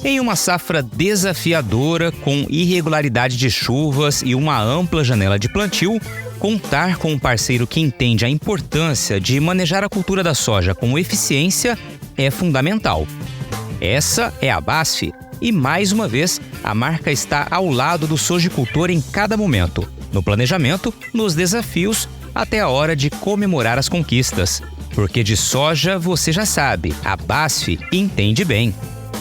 Em uma safra desafiadora, com irregularidade de chuvas e uma ampla janela de plantio, contar com um parceiro que entende a importância de manejar a cultura da soja com eficiência é fundamental. Essa é a BASF e, mais uma vez, a marca está ao lado do sojicultor em cada momento, no planejamento, nos desafios, até a hora de comemorar as conquistas. Porque de soja, você já sabe, a BASF entende bem.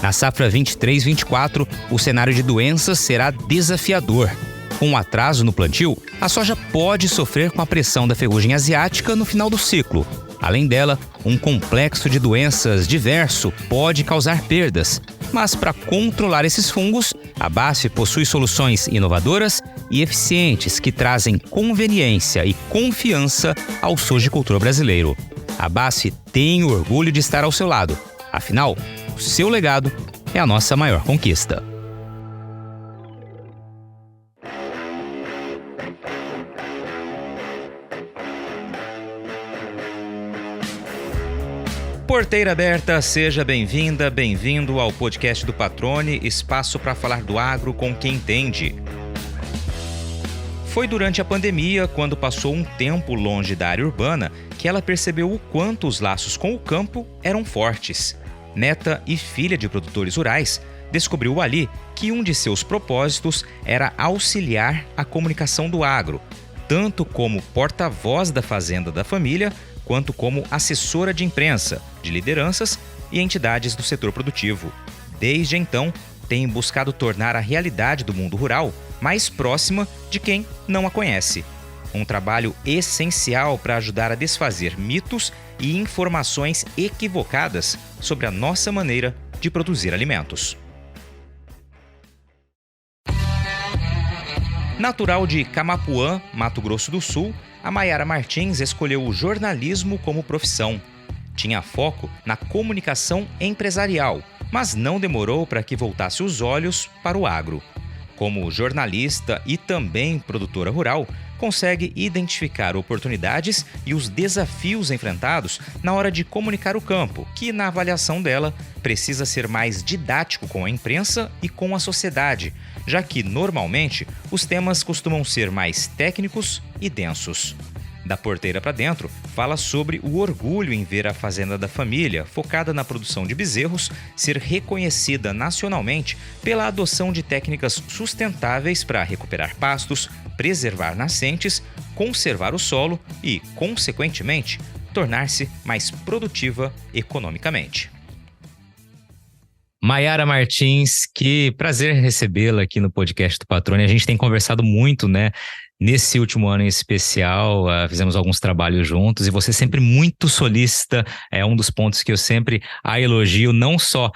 Na safra 23-24, o cenário de doenças será desafiador. Com um atraso no plantio, a soja pode sofrer com a pressão da ferrugem asiática no final do ciclo. Além dela, um complexo de doenças diverso pode causar perdas. Mas para controlar esses fungos, a BASF possui soluções inovadoras e eficientes que trazem conveniência e confiança ao sojicultor brasileiro. A BASF tem o orgulho de estar ao seu lado. Afinal, o seu legado é a nossa maior conquista. Porteira aberta, seja bem-vinda, bem-vindo ao podcast do Patrone, espaço para falar do agro com quem entende. Foi durante a pandemia, quando passou um tempo longe da área urbana, que ela percebeu o quanto os laços com o campo eram fortes. Neta e filha de produtores rurais, descobriu ali que um de seus propósitos era auxiliar a comunicação do agro, tanto como porta-voz da fazenda da família, quanto como assessora de imprensa, de lideranças e entidades do setor produtivo. Desde então, tem buscado tornar a realidade do mundo rural mais próxima de quem não a conhece. Um trabalho essencial para ajudar a desfazer mitos e informações equivocadas sobre a nossa maneira de produzir alimentos. Natural de Camapuã, Mato Grosso do Sul, a Maiara Martins escolheu o jornalismo como profissão. Tinha foco na comunicação empresarial, mas não demorou para que voltasse os olhos para o agro. Como jornalista e também produtora rural, consegue identificar oportunidades e os desafios enfrentados na hora de comunicar o campo, que, na avaliação dela, precisa ser mais didático com a imprensa e com a sociedade, já que, normalmente, os temas costumam ser mais técnicos e densos. Da Porteira para Dentro, fala sobre o orgulho em ver a fazenda da família, focada na produção de bezerros, ser reconhecida nacionalmente pela adoção de técnicas sustentáveis para recuperar pastos, preservar nascentes, conservar o solo e, consequentemente, tornar-se mais produtiva economicamente. Maiara Martins, que prazer recebê-la aqui no podcast do Patrone. A gente tem conversado muito, né? Nesse último ano em especial, fizemos alguns trabalhos juntos e você sempre muito solícita, é um dos pontos que eu sempre a elogio, não só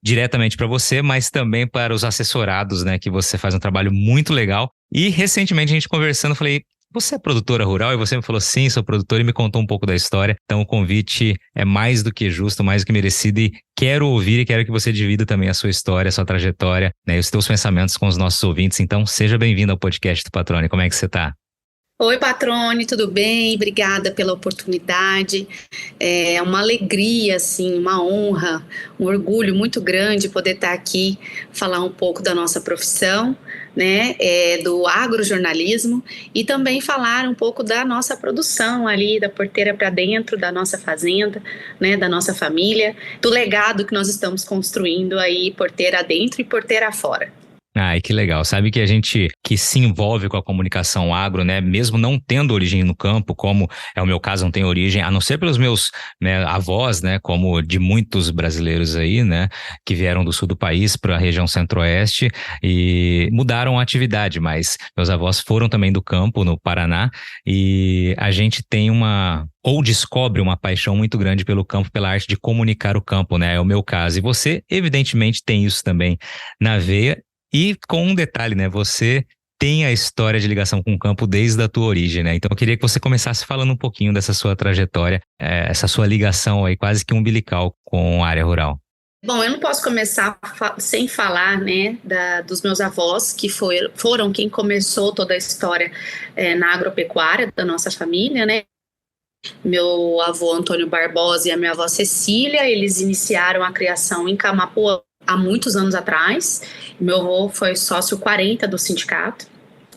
diretamente para você, mas também para os assessorados, né? Que você faz um trabalho muito legal. E recentemente a gente conversando, eu falei, você é produtora rural? E você me falou, sim, sou produtora e me contou um pouco da história. Então o convite é mais do que justo, mais do que merecido e quero ouvir e quero que você divida também a sua história, a sua trajetória, né, e os teus pensamentos com os nossos ouvintes. Então seja bem-vindo ao podcast do Patrone. Como é que você está? Oi, Patrone, tudo bem? Obrigada pela oportunidade. É uma alegria, assim, uma honra, um orgulho muito grande poder estar aqui, falar um pouco da nossa profissão, né, do agrojornalismo e também falar um pouco da nossa produção ali, da porteira para dentro, da nossa fazenda, né, da nossa família, do legado que nós estamos construindo aí, porteira dentro e porteira fora. Ai, que legal. Sabe que a gente que se envolve com a comunicação agro, né, mesmo não tendo origem no campo, como é o meu caso, não tem origem, a não ser pelos meus, né, avós, né, como de muitos brasileiros aí, né, que vieram do sul do país para a região centro-oeste e mudaram a atividade, mas meus avós foram também do campo, no Paraná, e a gente tem ou descobre uma paixão muito grande pelo campo, pela arte de comunicar o campo, né, é o meu caso. E você, evidentemente, tem isso também na veia. E com um detalhe, né? Você tem a história de ligação com o campo desde a tua origem, né? Então eu queria que você começasse falando um pouquinho dessa sua trajetória, essa sua ligação aí quase que umbilical com a área rural. Bom, eu não posso começar sem falar, né, dos meus avós, que foram quem começou toda a história na agropecuária da nossa família, né? Meu avô Antônio Barbosa e a minha avó Cecília, eles iniciaram a criação em Camapuã, há muitos anos atrás. Meu avô foi sócio 40 do sindicato.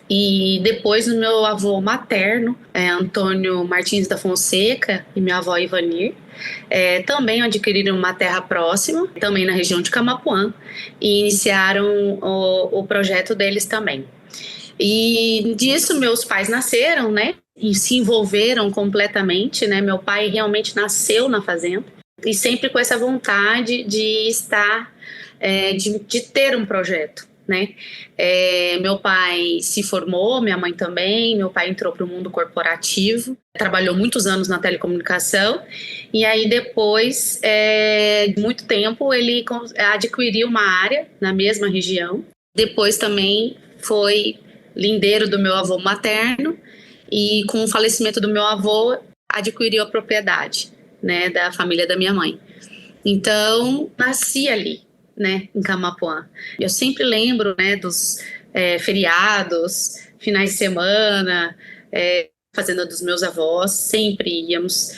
E depois o meu avô materno, Antônio Martins da Fonseca, e minha avó Ivanir, também adquiriram uma terra próxima, também na região de Camapuã, e iniciaram o projeto deles também. E disso meus pais nasceram, né? E se envolveram completamente, né? Meu pai realmente nasceu na fazenda e sempre com essa vontade de estar, de ter um projeto, né? Meu pai se formou, minha mãe também. Meu pai entrou para o mundo corporativo, trabalhou muitos anos na telecomunicação e aí depois de muito tempo ele adquiriu uma área na mesma região. Depois também foi lindeiro do meu avô materno e com o falecimento do meu avô adquiriu a propriedade, né, da família da minha mãe. Então nasci ali, né, em Camapuã. Eu sempre lembro, né, dos feriados, finais de semana, fazenda dos meus avós, sempre íamos.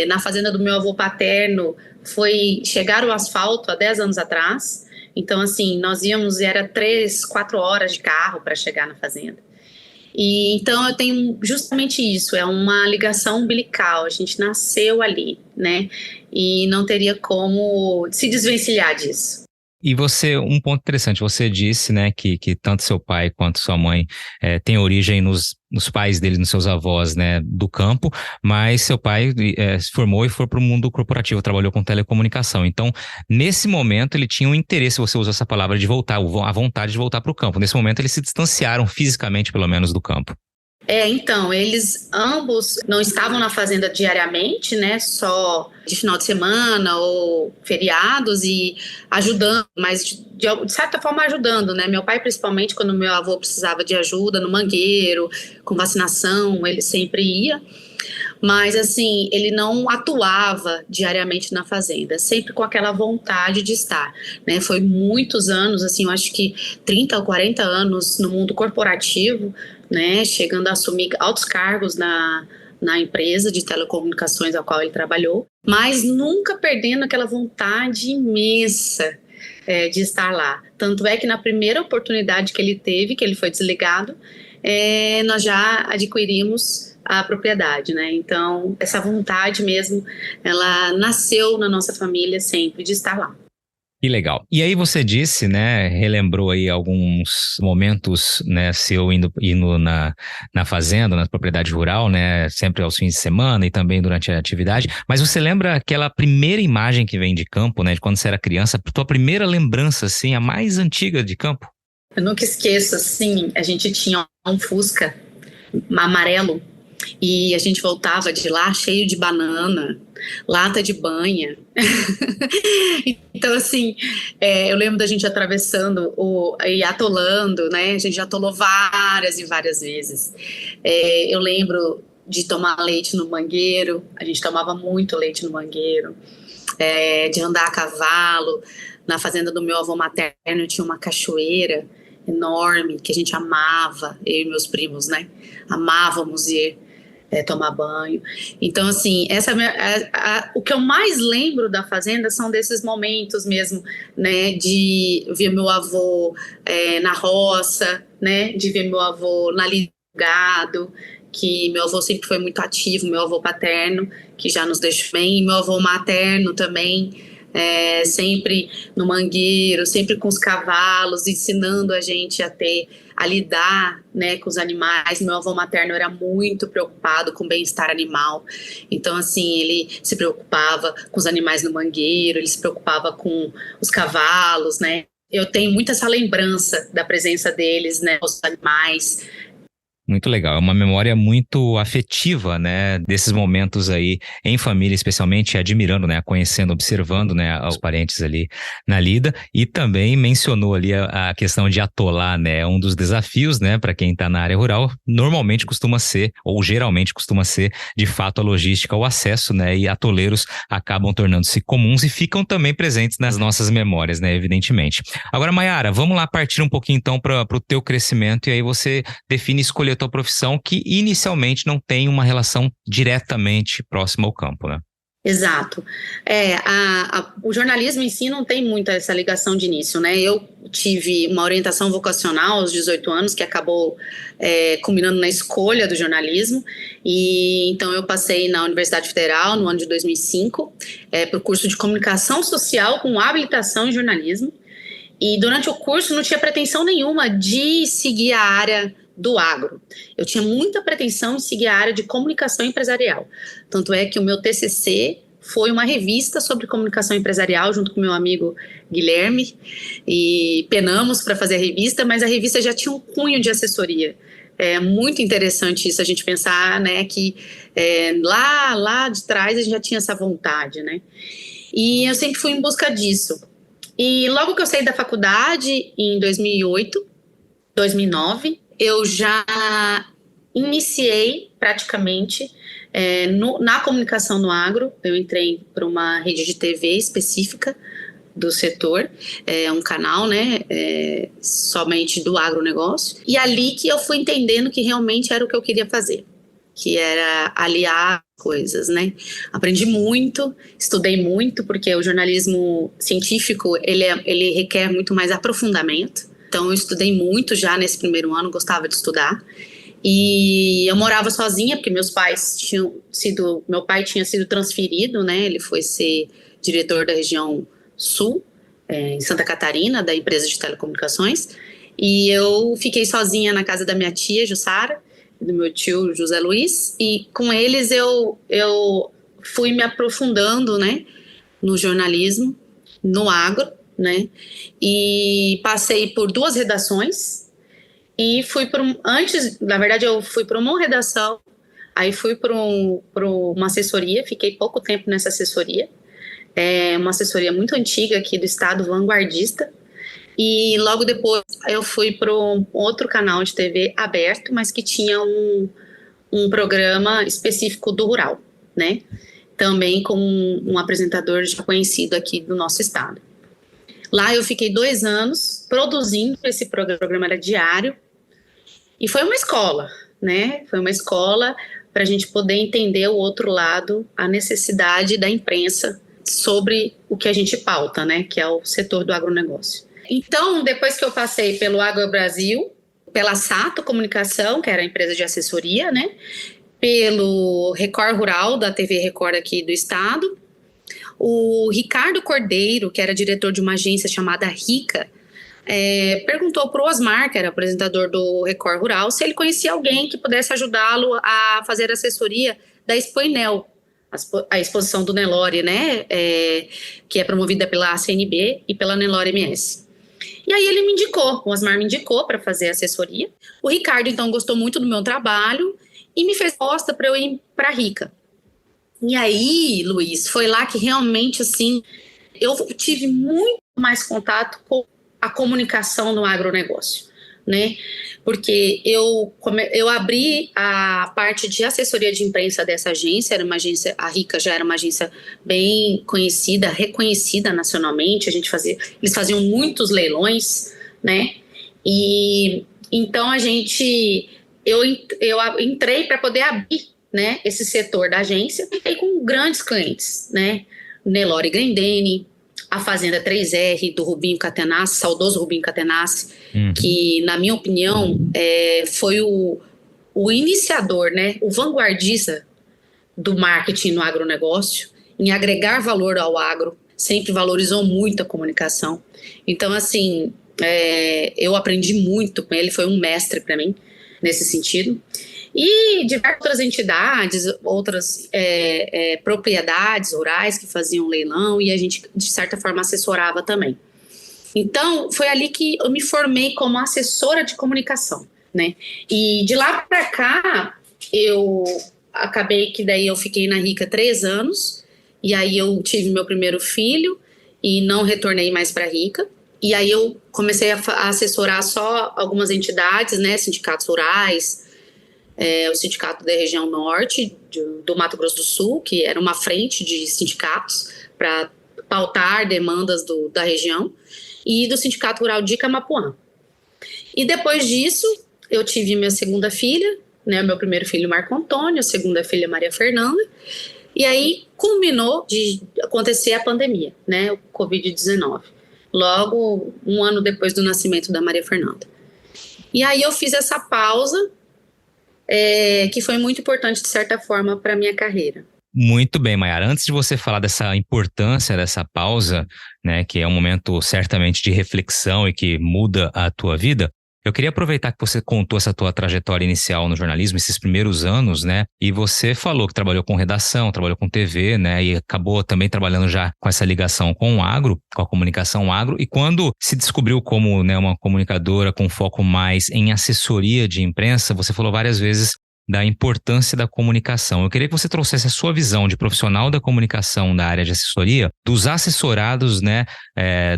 Na fazenda do meu avô paterno foi chegar o asfalto há 10 anos atrás. Então, assim, nós íamos e era 3, 4 horas de carro para chegar na fazenda. E então eu tenho justamente isso, é uma ligação umbilical, a gente nasceu ali, né? E não teria como se desvencilhar disso. E você, um ponto interessante, você disse, né, que tanto seu pai quanto sua mãe têm origem nos pais dele, nos seus avós, né, do campo, mas seu pai se formou e foi para o mundo corporativo, trabalhou com telecomunicação. Então, nesse momento, ele tinha um interesse, você usou essa palavra, de voltar, a vontade de voltar para o campo. Nesse momento, eles se distanciaram fisicamente, pelo menos, do campo. Então, eles ambos não estavam na fazenda diariamente, né, só de final de semana ou feriados e ajudando, mas de certa forma ajudando, né, meu pai principalmente quando meu avô precisava de ajuda no mangueiro, com vacinação, ele sempre ia, mas assim, ele não atuava diariamente na fazenda, sempre com aquela vontade de estar, né, foi muitos anos, assim, eu acho que 30 ou 40 anos no mundo corporativo, né, chegando a assumir altos cargos na empresa de telecomunicações a qual ele trabalhou, mas nunca perdendo aquela vontade imensa de estar lá. Tanto é que na primeira oportunidade que ele teve, que ele foi desligado, nós já adquirimos a propriedade, né? Então, essa vontade mesmo, ela nasceu na nossa família sempre de estar lá. Que legal. E aí você disse, né, relembrou aí alguns momentos, né, seu indo na fazenda, na propriedade rural, né, sempre aos fins de semana e também durante a atividade, mas você lembra aquela primeira imagem que vem de campo, né, de quando você era criança, tua primeira lembrança, assim, a mais antiga de campo? Eu nunca esqueço, assim, a gente tinha um Fusca amarelo, e a gente voltava de lá cheio de banana, lata de banha. Então, assim, eu lembro da gente atravessando e atolando, né? A gente já atolou várias e várias vezes. Eu lembro de tomar leite no mangueiro, a gente tomava muito leite no mangueiro, de andar a cavalo. Na fazenda do meu avô materno tinha uma cachoeira enorme que a gente amava, eu e meus primos, né? Amávamos ir tomar banho. Então, assim, o que eu mais lembro da fazenda são desses momentos mesmo, né, de ver meu avô na roça, né, de ver meu avô na lida do gado, que meu avô sempre foi muito ativo, meu avô paterno, que já nos deixou bem, e meu avô materno também, sempre no mangueiro, sempre com os cavalos, ensinando a gente a lidar, né, com os animais. Meu avô materno era muito preocupado com o bem-estar animal, então assim, ele se preocupava com os animais no mangueiro, ele se preocupava com os cavalos, né. Eu tenho muito essa lembrança da presença deles, né, os animais. Muito legal, é uma memória muito afetiva, né, desses momentos aí em família, especialmente admirando, né, conhecendo, observando, né, os parentes ali na lida, e também mencionou ali a questão de atolar, né, um dos desafios, né, para quem está na área rural, normalmente costuma ser, ou geralmente costuma ser, de fato a logística, o acesso, né, e atoleiros acabam tornando-se comuns e ficam também presentes nas nossas memórias, né, evidentemente. Agora, Mayara, vamos lá partir um pouquinho então para o teu crescimento, e aí você define escolher tua profissão que inicialmente não tem uma relação diretamente próxima ao campo, né? Exato. O jornalismo em si não tem muita essa ligação de início, né? Eu tive uma orientação vocacional aos 18 anos que acabou culminando na escolha do jornalismo, e então eu passei na Universidade Federal no ano de 2005 para o curso de Comunicação Social com habilitação em jornalismo, e durante o curso não tinha pretensão nenhuma de seguir a área do agro. Eu tinha muita pretensão em seguir a área de comunicação empresarial. Tanto é que o meu TCC foi uma revista sobre comunicação empresarial, junto com meu amigo Guilherme, e penamos para fazer a revista, mas a revista já tinha um cunho de assessoria. É muito interessante isso, a gente pensar, né, que lá de trás a gente já tinha essa vontade, né? E eu sempre fui em busca disso. E logo que eu saí da faculdade, em 2008, 2009, eu já iniciei praticamente na comunicação no agro. Eu entrei para uma rede de TV específica do setor, um canal, né, somente do agronegócio. E ali que eu fui entendendo que realmente era o que eu queria fazer, que era aliar coisas, né? Aprendi muito, estudei muito, porque o jornalismo científico, ele requer muito mais aprofundamento. Então, eu estudei muito já nesse primeiro ano, gostava de estudar. E eu morava sozinha, porque meu pai tinha sido transferido, né? Ele foi ser diretor da região sul, em Santa Catarina, da empresa de telecomunicações. E eu fiquei sozinha na casa da minha tia, Jussara, e do meu tio, José Luiz. E com eles eu fui me aprofundando, né? No jornalismo, no agro, né? E passei por 2 redações e na verdade eu fui para uma redação, aí fui para uma assessoria, fiquei pouco tempo nessa assessoria, uma assessoria muito antiga aqui do estado, vanguardista, e logo depois eu fui para um outro canal de TV aberto, mas que tinha um programa específico do rural, né? Também com um apresentador já conhecido aqui do nosso estado. Lá eu fiquei 2 anos produzindo esse programa, era diário, e foi uma escola, né? Foi uma escola para a gente poder entender o outro lado, a necessidade da imprensa sobre o que a gente pauta, né? Que é o setor do agronegócio. Então, depois que eu passei pelo Agro Brasil, pela Sato Comunicação, que era a empresa de assessoria, né? Pelo Record Rural, da TV Record aqui do estado, o Ricardo Cordeiro, que era diretor de uma agência chamada Rica, perguntou para o Osmar, que era apresentador do Record Rural, se ele conhecia alguém que pudesse ajudá-lo a fazer assessoria da Expoinel, a exposição do Nelore, né, que é promovida pela ACNB e pela Nelore MS. E aí ele me indicou, o Osmar me indicou para fazer assessoria. O Ricardo, então, gostou muito do meu trabalho e me fez proposta para eu ir para a Rica. E aí, Luiz, foi lá que realmente, assim, eu tive muito mais contato com a comunicação no agronegócio, né? Porque eu abri a parte de assessoria de imprensa dessa agência, era uma agência, a Rica já era uma agência bem conhecida, reconhecida nacionalmente, eles faziam muitos leilões, né? E então eu entrei para poder abrir, né, esse setor da agência, e com grandes clientes, né, Nelore Grendene, a Fazenda 3R do Rubinho Catenassi, saudoso Rubinho Catenassi, que, na minha opinião, foi o iniciador, né, o vanguardista do marketing no agronegócio, em agregar valor ao agro, sempre valorizou muito a comunicação. Então, assim, eu aprendi muito com ele, foi um mestre para mim, nesse sentido. E diversas outras entidades, outras propriedades rurais que faziam leilão, e a gente, de certa forma, assessorava também. Então, foi ali que eu me formei como assessora de comunicação, né? E de lá para cá, eu acabei que daí eu fiquei na Rica 3 anos, e aí eu tive meu primeiro filho e não retornei mais para a Rica. E aí eu comecei a assessorar só algumas entidades, né? Sindicatos rurais, o Sindicato da Região Norte do Mato Grosso do Sul, que era uma frente de sindicatos para pautar demandas da região, e do Sindicato Rural de Camapuã. E depois disso, eu tive minha segunda filha, né, meu primeiro filho Marco Antônio, a segunda filha Maria Fernanda, E aí culminou de acontecer a pandemia, né, o Covid-19, logo um ano depois do nascimento da Maria Fernanda. E aí eu fiz essa pausa, que foi muito importante, de certa forma, para a minha carreira. Muito bem, Mayara. Antes de você falar dessa importância dessa pausa, né, que é um momento certamente de reflexão e que muda a tua vida, eu queria aproveitar que você contou essa tua trajetória inicial no jornalismo, esses primeiros anos, né? E você falou que trabalhou com redação, trabalhou com TV, né? E acabou também trabalhando já com essa ligação com o agro, com a comunicação agro. E quando se descobriu como, né, uma comunicadora com foco mais em assessoria de imprensa, você falou várias vezes da importância da comunicação. Eu queria que você trouxesse a sua visão de profissional da comunicação da área de assessoria, dos assessorados, né,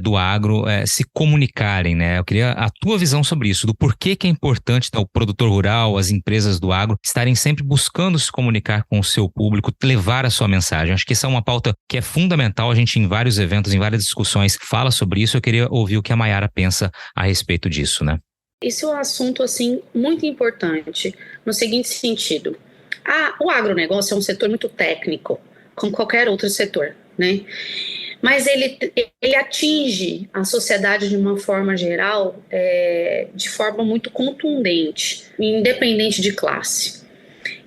do agro se comunicarem, né? Eu queria a tua visão sobre isso, do porquê que é importante, né, o produtor rural, as empresas do agro estarem sempre buscando se comunicar com o seu público, levar a sua mensagem. Acho que essa é uma pauta que é fundamental. A gente, em vários eventos, em várias discussões, fala sobre isso. Eu queria ouvir o que a Mayara pensa a respeito disso, né? Esse é um assunto, assim, muito importante, no seguinte sentido. O agronegócio é um setor muito técnico, como qualquer outro setor, né? Mas ele atinge a sociedade de uma forma geral, de forma muito contundente, independente de classe.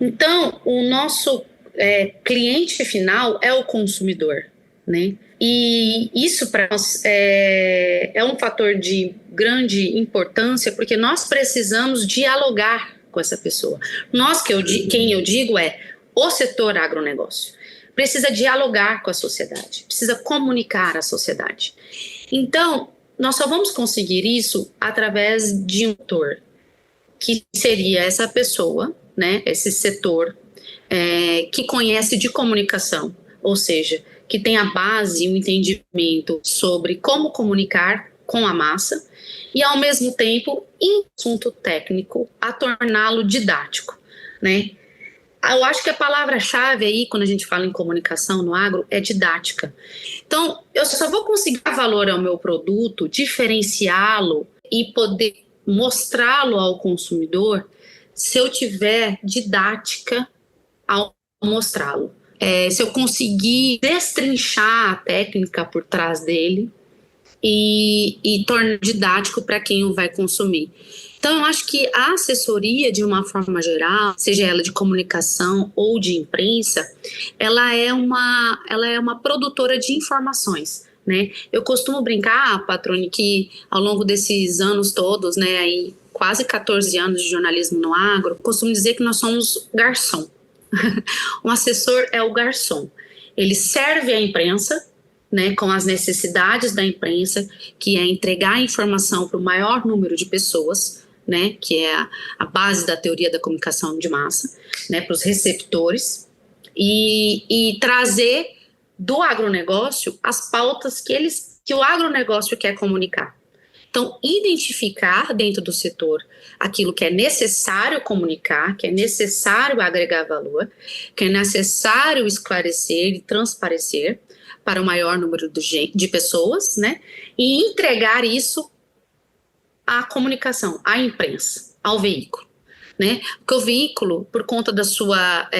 Então, o nosso cliente final é o consumidor, né? E isso para nós é um fator de grande importância, porque nós precisamos dialogar com essa pessoa. Quem eu digo é o setor agronegócio. Precisa dialogar com a sociedade, precisa comunicar à sociedade. Então, nós só vamos conseguir isso através de um setor, que seria essa pessoa, né, esse setor que conhece de comunicação, ou seja, que tem a base e o entendimento sobre como comunicar com a massa e, ao mesmo tempo, em assunto técnico, a torná-lo didático, né? Eu acho que a palavra-chave aí, quando a gente fala em comunicação no agro, é didática. Então, eu só vou conseguir dar valor ao meu produto, diferenciá-lo e poder mostrá-lo ao consumidor se eu tiver didática ao mostrá-lo. Se eu conseguir destrinchar a técnica por trás dele e tornar didático para quem o vai consumir. Então, eu acho que a assessoria, de uma forma geral, seja ela de comunicação ou de imprensa, ela é uma produtora de informações, né? Eu costumo brincar, Patrone, que ao longo desses anos todos, né, aí quase 14 anos de jornalismo no agro, costumo dizer que nós somos garçom. Um assessor é o garçom. Ele serve a imprensa, né, com as necessidades da imprensa, que é entregar a informação para o maior número de pessoas, né, que é a base da teoria da comunicação de massa, né, para os receptores, e trazer do agronegócio as pautas que o agronegócio quer comunicar. Então, identificar dentro do setor aquilo que é necessário comunicar, que é necessário agregar valor, que é necessário esclarecer e transparecer para o maior número de pessoas, né? E entregar isso à comunicação, à imprensa, ao veículo, né? Porque o veículo, por conta da sua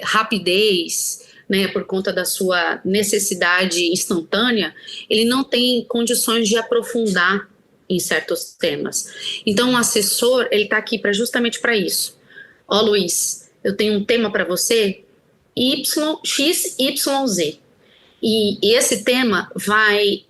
rapidez, né, por conta da sua necessidade instantânea, ele não tem condições de aprofundar em certos temas. Então, o assessor, ele está aqui justamente para isso. Luiz, eu tenho um tema para você, XYZ. E esse tema vai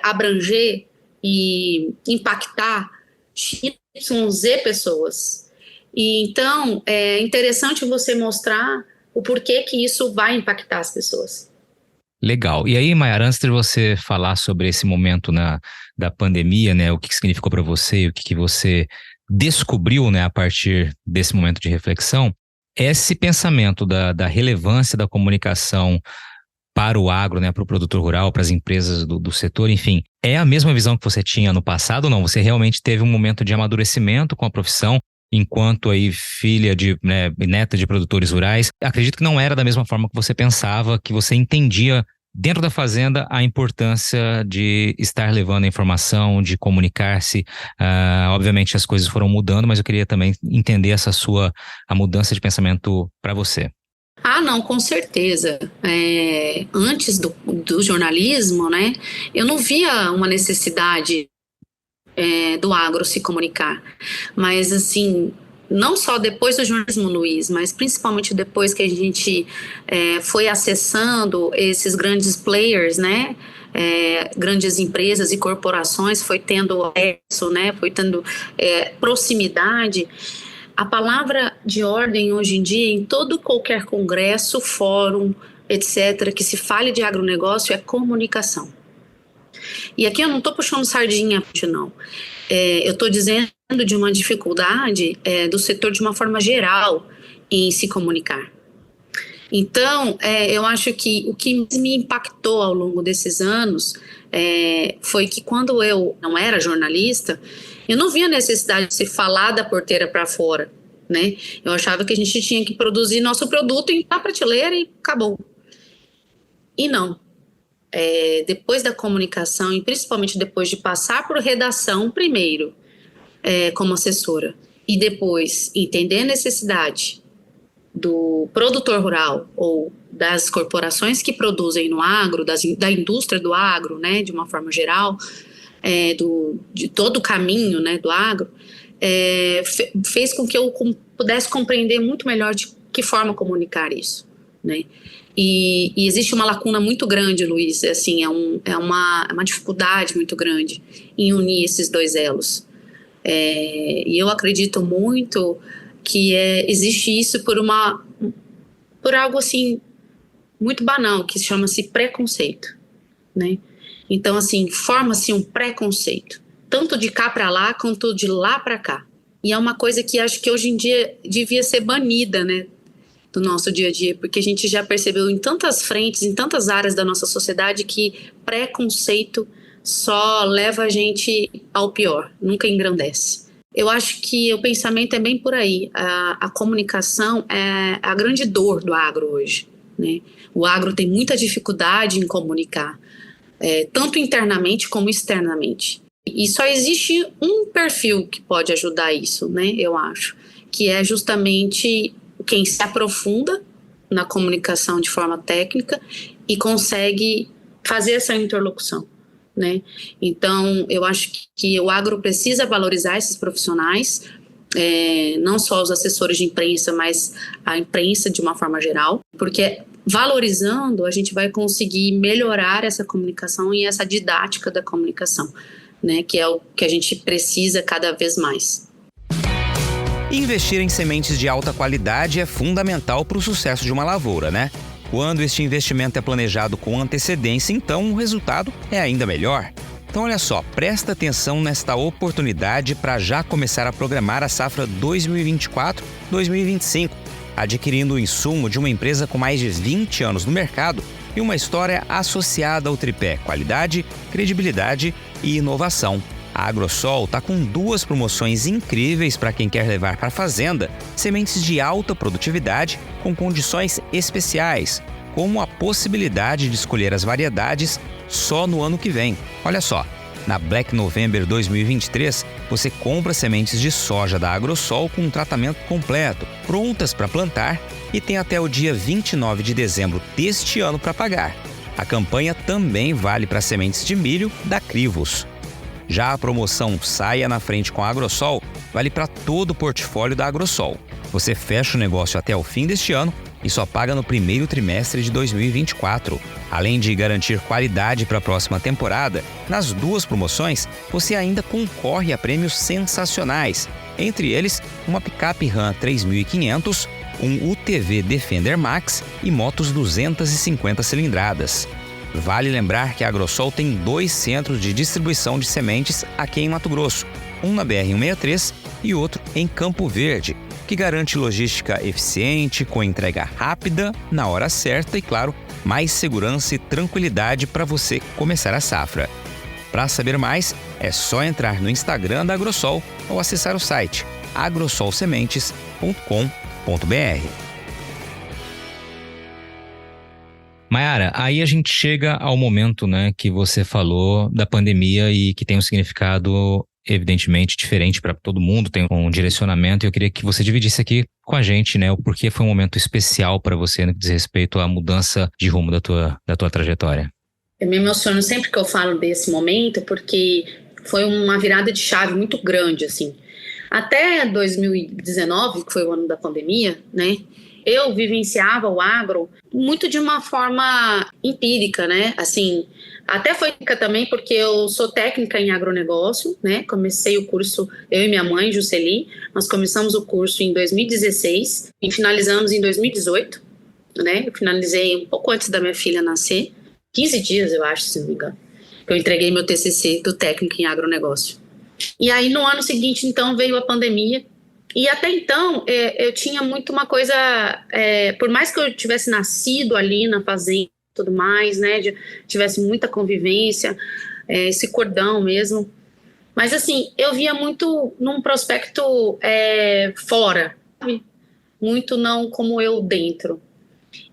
abranger e impactar XYZ pessoas. E então, é interessante você mostrar o porquê que isso vai impactar as pessoas. Legal. E aí, Mayara, antes de você falar sobre esse momento da pandemia, né, o que significou para você, o que você descobriu, né, a partir desse momento de reflexão, esse pensamento da relevância da comunicação para o agro, né, para o produtor rural, para as empresas do setor, enfim, é a mesma visão que você tinha no passado ou não? Você realmente teve um momento de amadurecimento com a profissão, enquanto aí filha neta de produtores rurais? Acredito que não era da mesma forma que você pensava, que você entendia dentro da fazenda a importância de estar levando a informação, de comunicar-se. Obviamente as coisas foram mudando, mas eu queria também entender a mudança de pensamento para você. Ah, não, com certeza. Antes do jornalismo, né, eu não via uma necessidade do agro se comunicar. Mas, assim, não só depois do jornalismo, Luiz, mas principalmente depois que a gente foi acessando esses grandes players, né? Grandes empresas e corporações, foi tendo acesso, né? Foi tendo proximidade. A palavra de ordem hoje em dia, em todo qualquer congresso, fórum, etc., que se fale de agronegócio, é comunicação. E aqui eu não estou puxando sardinha, não. Eu estou dizendo de uma dificuldade do setor de uma forma geral em se comunicar. Então, eu acho que o que me impactou ao longo desses anos foi que quando eu não era jornalista, eu não via necessidade de se falar da porteira para fora, né? Eu achava que a gente tinha que produzir nosso produto em a prateleira e acabou. E não. Depois da comunicação, e principalmente depois de passar por redação primeiro, como assessora, e depois entender a necessidade do produtor rural ou das corporações que produzem no agro, da indústria do agro, né, de uma forma geral, de todo o caminho, né, do agro, fez com que eu pudesse compreender muito melhor de que forma comunicar isso, né? E existe uma lacuna muito grande, Luiz, assim, é uma dificuldade muito grande em unir esses dois elos. E eu acredito muito que existe isso por algo assim muito banal, que chama-se preconceito, né? Então, assim, forma-se um preconceito, tanto de cá para lá quanto de lá para cá. E é uma coisa que acho que hoje em dia devia ser banida, né, do nosso dia a dia, porque a gente já percebeu em tantas frentes, em tantas áreas da nossa sociedade, que preconceito só leva a gente ao pior, nunca engrandece. Eu acho que o pensamento é bem por aí. A comunicação é a grande dor do agro hoje, né? O agro tem muita dificuldade em comunicar, tanto internamente como externamente. E só existe um perfil que pode ajudar isso, né? Eu acho, que é justamente quem se aprofunda na comunicação de forma técnica e consegue fazer essa interlocução, né? Então, eu acho que o agro precisa valorizar esses profissionais, não só os assessores de imprensa, mas a imprensa de uma forma geral, porque valorizando a gente vai conseguir melhorar essa comunicação e essa didática da comunicação, né? Que é o que a gente precisa cada vez mais. Investir em sementes de alta qualidade é fundamental para o sucesso de uma lavoura, né? Quando este investimento é planejado com antecedência, então o resultado é ainda melhor. Então olha só, presta atenção nesta oportunidade para já começar a programar a safra 2024-2025, adquirindo o insumo de uma empresa com mais de 20 anos no mercado e uma história associada ao tripé qualidade, credibilidade e inovação. A Agrosol está com 2 promoções incríveis para quem quer levar para a fazenda sementes de alta produtividade com condições especiais, como a possibilidade de escolher as variedades só no ano que vem. Olha só, na Black November 2023, você compra sementes de soja da Agrosol com um tratamento completo, prontas para plantar e tem até o dia 29 de dezembro deste ano para pagar. A campanha também vale para sementes de milho da Crivos. Já a promoção Saia na Frente com a Agrosol vale para todo o portfólio da Agrosol. Você fecha o negócio até o fim deste ano e só paga no primeiro trimestre de 2024. Além de garantir qualidade para a próxima temporada, nas 2 promoções você ainda concorre a prêmios sensacionais. Entre eles, uma picape Ram 3500, um UTV Defender Max e motos 250 cilindradas. Vale lembrar que a Agrosol tem 2 centros de distribuição de sementes aqui em Mato Grosso, um na BR-163 e outro em Campo Verde, que garante logística eficiente, com entrega rápida, na hora certa e, claro, mais segurança e tranquilidade para você começar a safra. Para saber mais, é só entrar no Instagram da Agrosol ou acessar o site agrosolsementes.com.br. Mayara, aí a gente chega ao momento, né, que você falou da pandemia e que tem um significado evidentemente diferente para todo mundo, tem um direcionamento, e eu queria que você dividisse aqui com a gente, né, o porquê foi um momento especial para você no que diz respeito à mudança de rumo da tua trajetória. Eu me emociono sempre que eu falo desse momento, porque foi uma virada de chave muito grande, assim. Até 2019, que foi o ano da pandemia, né, eu vivenciava o agro muito de uma forma empírica, né, assim, até foi também porque eu sou técnica em agronegócio, né, comecei o curso, eu e minha mãe, Jusceli, nós começamos o curso em 2016 e finalizamos em 2018, né, eu finalizei um pouco antes da minha filha nascer, 15 dias, eu acho, se não me engano, que eu entreguei meu TCC do técnico em agronegócio. E aí, no ano seguinte, então, veio a pandemia. E até então, eu tinha muito uma coisa... por mais que eu tivesse nascido ali na fazenda e tudo mais, né? Tivesse muita convivência, esse cordão mesmo. Mas, assim, eu via muito num prospecto fora, sabe? Muito não como eu dentro.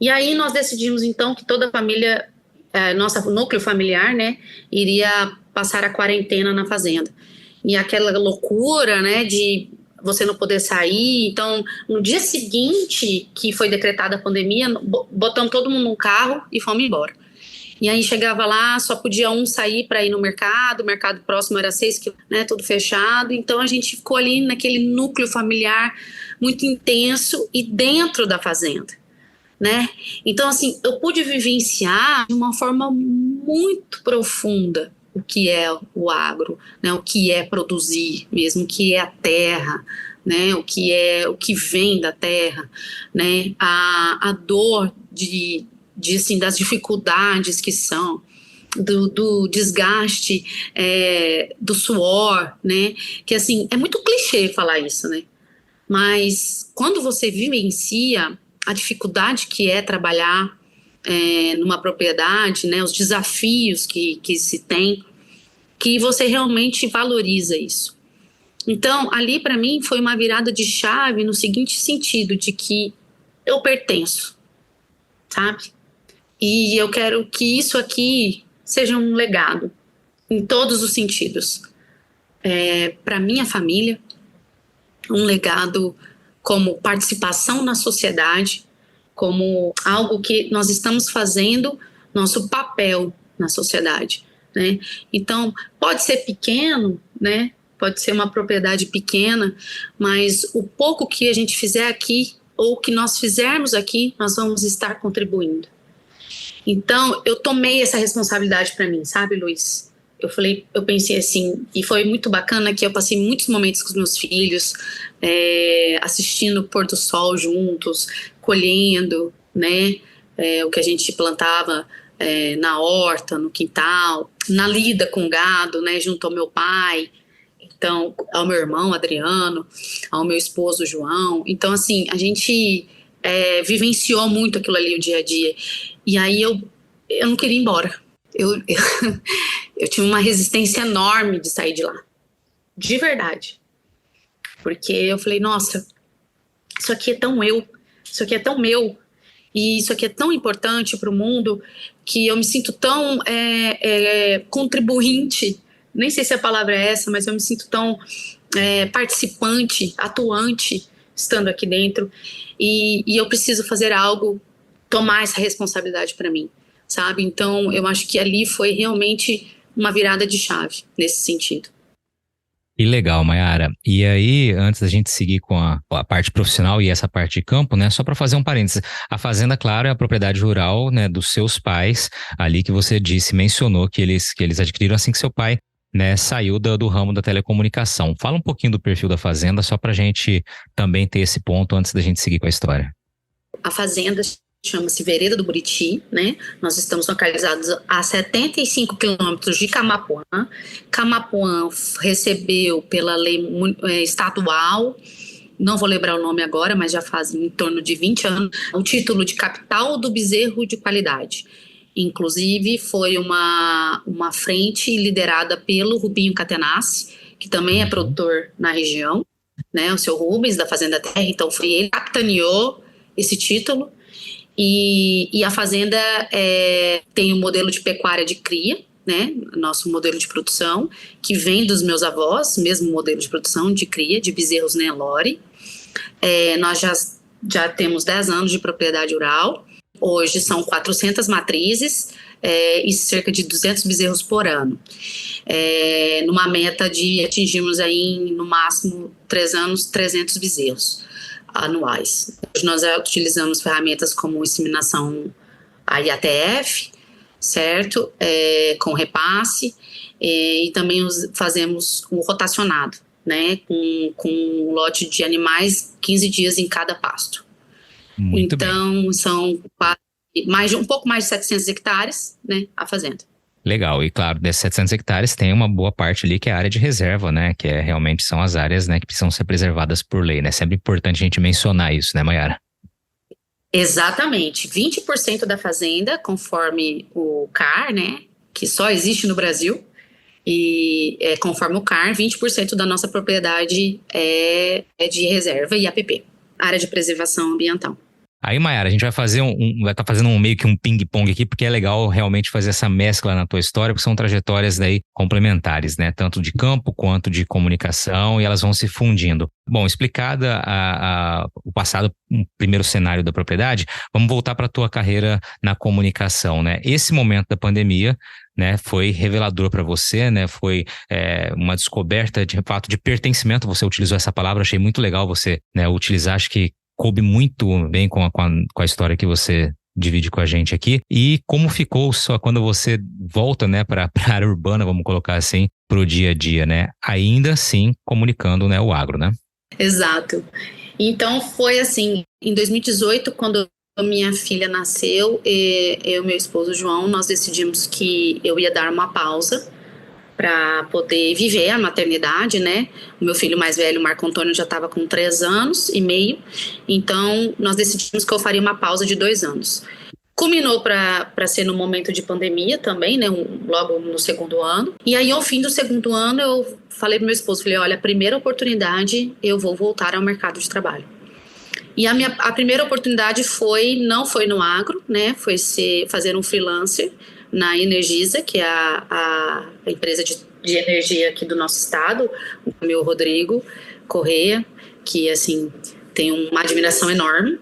E aí, nós decidimos, então, que toda a família... nosso núcleo familiar, né, iria passar a quarentena na fazenda. E aquela loucura, né, de você não poder sair. Então, no dia seguinte que foi decretada a pandemia, botamos todo mundo num carro e fomos embora. E aí chegava lá, só podia um sair para ir no mercado, o mercado próximo era 6 quilômetros, né, tudo fechado. Então, a gente ficou ali naquele núcleo familiar muito intenso e dentro da fazenda. Né? Então, assim, eu pude vivenciar de uma forma muito profunda o que é o agro, né? O que é produzir mesmo, o que é a terra, né? O que vem da terra, né? A dor assim, das dificuldades que são, do desgaste, do suor, né? Que, assim, é muito clichê falar isso, né? Mas quando você vivencia a dificuldade que é trabalhar numa propriedade, né, os desafios que se tem, que você realmente valoriza isso. Então, ali para mim foi uma virada de chave no seguinte sentido, de que eu pertenço, sabe? E eu quero que isso aqui seja um legado, em todos os sentidos. Para minha família, um legado como participação na sociedade, como algo que nós estamos fazendo, nosso papel na sociedade, né? Então, pode ser pequeno, né? Pode ser uma propriedade pequena, mas o pouco que a gente fizer aqui, ou que nós fizermos aqui, nós vamos estar contribuindo. Então, eu tomei essa responsabilidade para mim, sabe, Luiz? Eu pensei assim, e foi muito bacana que eu passei muitos momentos com os meus filhos, assistindo o pôr do sol juntos, colhendo, né, o que a gente plantava na horta, no quintal, na lida com o gado, né, junto ao meu pai, então, ao meu irmão Adriano, ao meu esposo João. Então, assim, a gente vivenciou muito aquilo ali o dia a dia. E aí eu não queria ir embora. Eu tive uma resistência enorme de sair de lá, de verdade, porque eu falei, nossa, isso aqui é tão isso aqui é tão meu, e isso aqui é tão importante para o mundo, que eu me sinto tão contribuinte, nem sei se a palavra é essa, mas eu me sinto tão participante, atuante, estando aqui dentro, e eu preciso fazer algo, tomar essa responsabilidade para mim. Sabe? Então, eu acho que ali foi realmente uma virada de chave nesse sentido. Que legal, Mayara. E aí, antes da gente seguir com a parte profissional e essa parte de campo, né? Só para fazer um parênteses, a fazenda, claro, é a propriedade rural, né, dos seus pais, ali que você mencionou que eles adquiriram assim que seu pai, né, saiu do ramo da telecomunicação. Fala um pouquinho do perfil da fazenda, só para a gente também ter esse ponto antes da gente seguir com a história. A fazenda chama-se Vereda do Buriti, né? Nós estamos localizados a 75 quilômetros de Camapuã. Camapuã recebeu pela lei estadual, não vou lembrar o nome agora, mas já faz em torno de 20 anos, o título de capital do bezerro de qualidade. Inclusive, foi uma frente liderada pelo Rubinho Catenassi, que também é produtor na região, né? O seu Rubens, da Fazenda Terra, então foi ele que capitaneou esse título. E a fazenda tem um modelo de pecuária de cria, né, nosso modelo de produção, que vem dos meus avós, mesmo modelo de produção de cria de bezerros Nelore. Nós já temos 10 anos de propriedade rural, hoje são 400 matrizes e cerca de 200 bezerros por ano, numa meta de atingirmos aí, no máximo 3 anos, 300 bezerros anuais. Hoje nós utilizamos ferramentas como inseminação a IATF, certo? Com repasse, e também fazemos um rotacionado, né? Com um lote de animais, 15 dias em cada pasto. Muito então, bem. São um pouco mais de 700 hectares, né? A fazenda. Legal, e claro, desses 700 hectares tem uma boa parte ali que é a área de reserva, né? Que realmente são as áreas, né, que precisam ser preservadas por lei, né? Sempre importante a gente mencionar isso, né, Mayara? Exatamente, 20% da fazenda, conforme o CAR, né, que só existe no Brasil, e conforme o CAR, 20% da nossa propriedade é de reserva e APP, área de preservação ambiental. Aí, Mayara, a gente vai fazer vai estar fazendo meio que um ping-pong aqui, porque é legal realmente fazer essa mescla na tua história, porque são trajetórias daí complementares, né? Tanto de campo quanto de comunicação, e elas vão se fundindo. Bom, explicada o passado, o primeiro cenário da propriedade, vamos voltar para a tua carreira na comunicação, né? Esse momento da pandemia, né, foi revelador para você, né? Foi uma descoberta de fato de pertencimento. Você utilizou essa palavra, achei muito legal você, né, utilizar, acho que coube muito bem com a história que você divide com a gente aqui. E como ficou só quando você volta, né, para a área urbana, vamos colocar assim, para o dia a dia, né? Ainda assim comunicando, né, o agro, né? Exato. Então foi assim, em 2018, quando minha filha nasceu, eu e meu esposo João, nós decidimos que eu ia dar uma pausa para poder viver a maternidade, né? O meu filho mais velho, Marco Antônio, já estava com 3 anos e meio, então nós decidimos que eu faria uma pausa de 2 anos. Culminou para ser no momento de pandemia também, né? Logo no segundo ano. E aí, ao fim do segundo ano, eu falei para meu esposo, falei, olha, a primeira oportunidade eu vou voltar ao mercado de trabalho. E a primeira oportunidade não foi no agro, né? Foi fazer um freelancer na Energisa, que é a empresa de energia aqui do nosso estado, o meu Rodrigo Correia, que assim tem uma admiração enorme.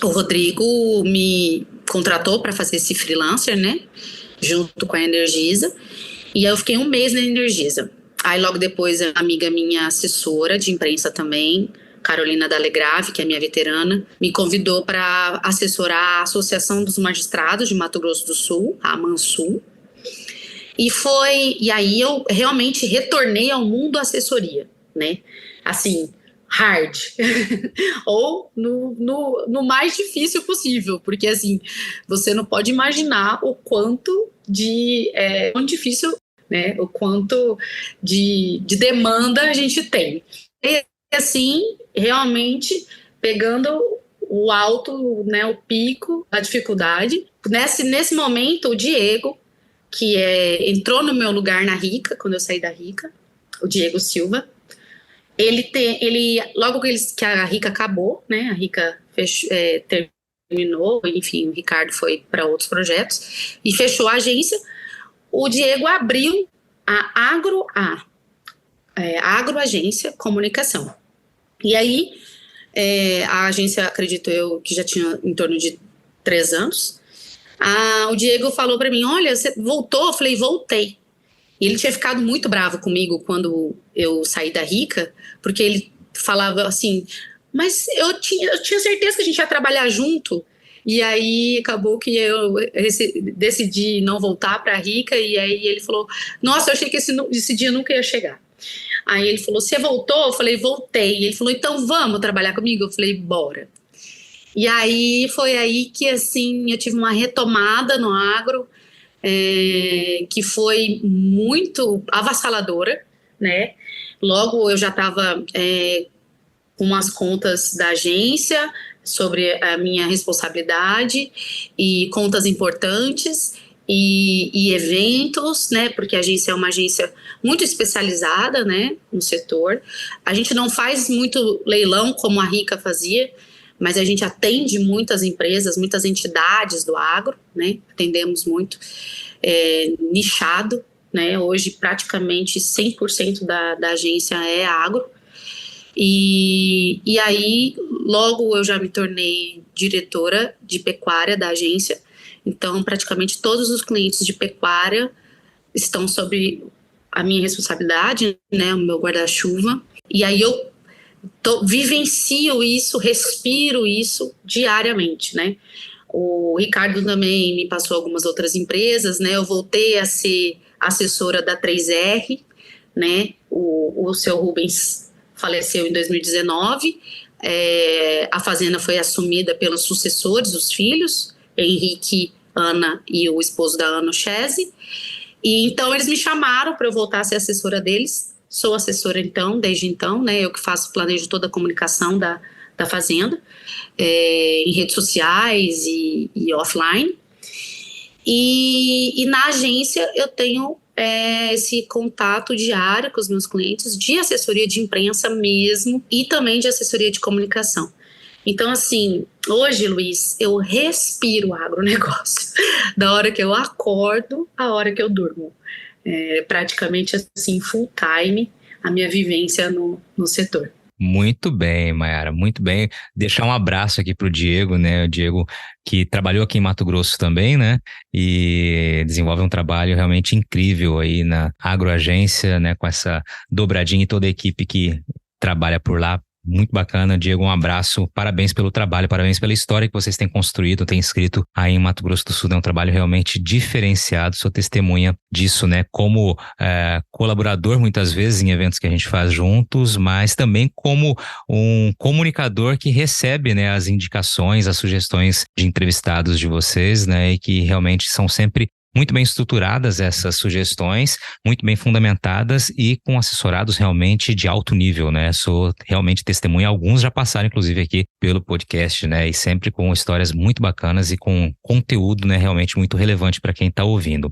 O Rodrigo me contratou para fazer esse freelancer, né, junto com a Energisa, e aí eu fiquei 1 mês na Energisa. Aí logo depois a amiga minha, assessora de imprensa também, Carolina D'Alegrave, que é minha veterana, me convidou para assessorar a Associação dos Magistrados de Mato Grosso do Sul, a AMANSUL. E aí eu realmente retornei ao mundo da assessoria, né? Assim, hard. Ou no mais difícil possível, porque assim, você não pode imaginar o quanto quão difícil, né? O quanto de demanda a gente tem. E assim, realmente pegando o alto, né, o pico, a dificuldade. Nesse momento, o Diego, que entrou no meu lugar na Rica, quando eu saí da Rica, o Diego Silva, ele logo que a Rica acabou, né, a Rica terminou, enfim, o Ricardo foi para outros projetos e fechou a agência, o Diego abriu a Agroagência Comunicação. E aí, a agência, acredito eu, que já tinha em torno de 3 anos, o Diego falou para mim, olha, você voltou? Eu falei, voltei. E ele tinha ficado muito bravo comigo quando eu saí da Rica, porque ele falava assim, mas eu tinha certeza que a gente ia trabalhar junto. E aí acabou que eu decidi não voltar para a Rica, e aí ele falou, nossa, eu achei que esse dia nunca ia chegar. Aí ele falou, você voltou? Eu falei, voltei. E ele falou, então vamos trabalhar comigo? Eu falei, bora. E aí foi aí que assim eu tive uma retomada no agro, que foi muito avassaladora, né? Logo eu já estava com as contas da agência sobre a minha responsabilidade e contas importantes e eventos, né? Porque a agência é uma agência muito especializada, né, no setor. A gente não faz muito leilão como a Rica fazia, mas a gente atende muitas empresas, muitas entidades do agro, né? Atendemos muito. nichado, né? Hoje praticamente 100% da agência é agro. E aí, logo eu já me tornei diretora de pecuária da agência. Então, praticamente todos os clientes de pecuária estão sob a minha responsabilidade, né, o meu guarda-chuva. E aí eu vivencio isso, respiro isso diariamente, né. O Ricardo também me passou algumas outras empresas, né. Eu voltei a ser assessora da 3R, né. O seu Rubens faleceu em 2019. A fazenda foi assumida pelos sucessores, os filhos, Henrique, Ana e o esposo da Ana, o Chese. E então eles me chamaram para eu voltar a ser assessora deles. Sou assessora desde então, né? Eu que planejo toda a comunicação da fazenda, em redes sociais e offline. E na agência eu tenho esse contato diário com os meus clientes de assessoria de imprensa mesmo e também de assessoria de comunicação. Então, assim, hoje, Luiz, eu respiro agronegócio da hora que eu acordo à hora que eu durmo. Praticamente, assim, full time a minha vivência no setor. Muito bem, Mayara, muito bem. Deixar um abraço aqui para o Diego, né? O Diego que trabalhou aqui em Mato Grosso também, né? E desenvolve um trabalho realmente incrível aí na agroagência, né? Com essa dobradinha e toda a equipe que trabalha por lá. Muito bacana, Diego, um abraço, parabéns pelo trabalho, parabéns pela história que vocês têm construído, têm escrito aí em Mato Grosso do Sul, é um trabalho realmente diferenciado, sou testemunha disso, né, como colaborador muitas vezes em eventos que a gente faz juntos, mas também como um comunicador que recebe, né, as indicações, as sugestões de entrevistados de vocês, né, e que realmente são sempre muito bem estruturadas essas sugestões, muito bem fundamentadas e com assessorados realmente de alto nível, né? Sou realmente testemunha, alguns já passaram inclusive aqui pelo podcast, né? E sempre com histórias muito bacanas e com conteúdo, né, realmente muito relevante para quem está ouvindo.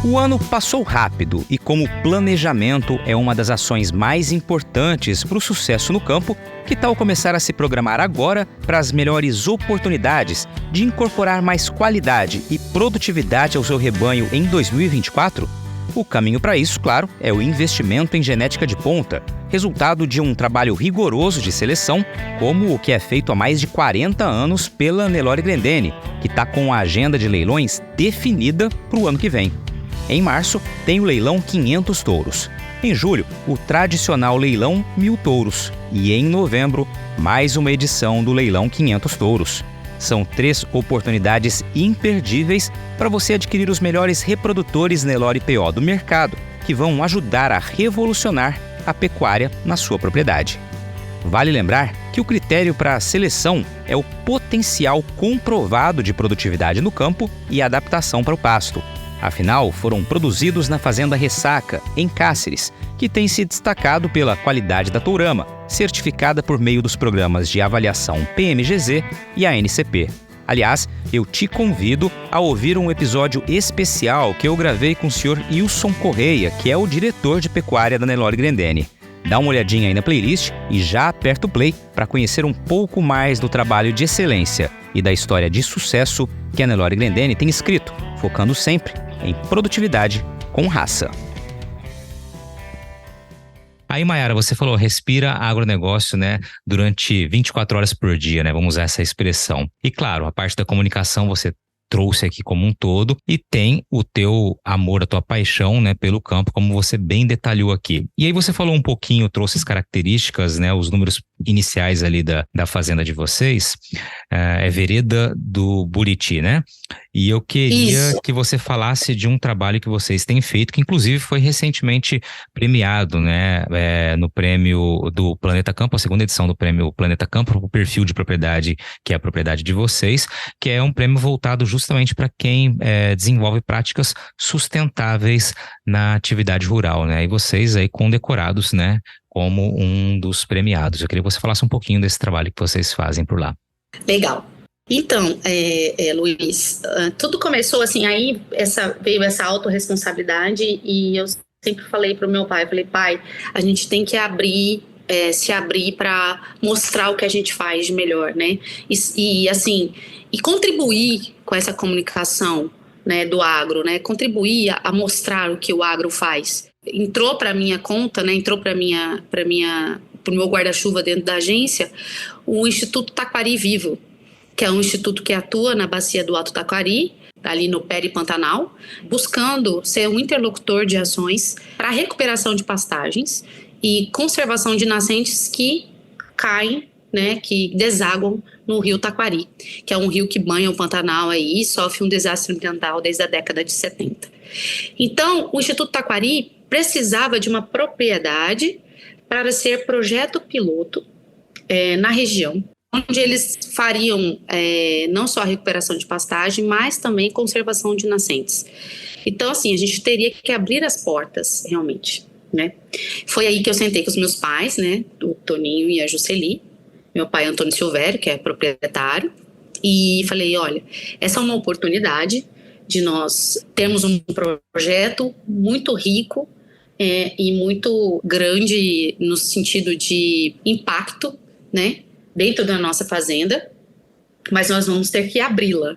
O ano passou rápido e como planejamento é uma das ações mais importantes para o sucesso no campo, que tal começar a se programar agora para as melhores oportunidades de incorporar mais qualidade e produtividade ao seu rebanho em 2024? O caminho para isso, claro, é o investimento em genética de ponta, resultado de um trabalho rigoroso de seleção, como o que é feito há mais de 40 anos pela Nelore Grendene, que está com a agenda de leilões definida para o ano que vem. Em março, tem o leilão 500 touros. Em julho, o tradicional leilão 1000 touros. E em novembro, mais uma edição do leilão 500 touros. São 3 oportunidades imperdíveis para você adquirir os melhores reprodutores Nelore PO do mercado, que vão ajudar a revolucionar a pecuária na sua propriedade. Vale lembrar que o critério para a seleção é o potencial comprovado de produtividade no campo e adaptação para o pasto. Afinal, foram produzidos na Fazenda Ressaca, em Cáceres, que tem se destacado pela qualidade da tourama, certificada por meio dos programas de avaliação PMGZ e ANCP. Aliás, eu te convido a ouvir um episódio especial que eu gravei com o Sr. Wilson Correia, que é o diretor de pecuária da Nelore Grendene. Dá uma olhadinha aí na playlist e já aperta o play para conhecer um pouco mais do trabalho de excelência e da história de sucesso que a Nelore Grendene tem escrito, focando sempre em produtividade com raça. Aí, Mayara, você falou, respira agronegócio, né, durante 24 horas por dia, né, vamos usar essa expressão. E claro, a parte da comunicação você trouxe aqui como um todo e tem o teu amor, a tua paixão, né, pelo campo, como você bem detalhou aqui. E aí você falou um pouquinho, trouxe as características, né, os números iniciais ali da fazenda de vocês, é Vereda do Buriti, né? E eu queria que você falasse de um trabalho que vocês têm feito, que inclusive foi recentemente premiado, né, no prêmio do Planeta Campo, a segunda edição do prêmio Planeta Campo, o perfil de propriedade, que é a propriedade de vocês, que é um prêmio voltado justamente para quem desenvolve práticas sustentáveis na atividade rural, né? E vocês aí condecorados, né, como um dos premiados. Eu queria que você falasse um pouquinho desse trabalho que vocês fazem por lá. Legal. Então, Luiz, tudo começou assim, aí veio essa autorresponsabilidade e eu sempre falei para o meu pai, pai, a gente tem que abrir se abrir para mostrar o que a gente faz de melhor, né? E contribuir com essa comunicação, né, do agro, né? Contribuir a mostrar o que o agro faz. Entrou para minha conta, né? Entrou para o meu guarda-chuva dentro da agência, o Instituto Taquari Vivo, que é um instituto que atua na bacia do Alto Taquari, ali no Peri Pantanal, buscando ser um interlocutor de ações para recuperação de pastagens e conservação de nascentes que caem, né, que desaguam no rio Taquari, que é um rio que banha o Pantanal aí e sofre um desastre ambiental desde a década de 70. Então, o Instituto Taquari precisava de uma propriedade para ser projeto piloto na região, onde eles fariam não só a recuperação de pastagem, mas também conservação de nascentes. Então, assim, a gente teria que abrir as portas, realmente, né? Foi aí que eu sentei com os meus pais, né, o Toninho e a Jusceli, meu pai Antônio Silvério, que é proprietário, e falei, olha, essa é uma oportunidade de nós termos um projeto muito rico e muito grande no sentido de impacto, né, dentro da nossa fazenda, mas nós vamos ter que abri-la,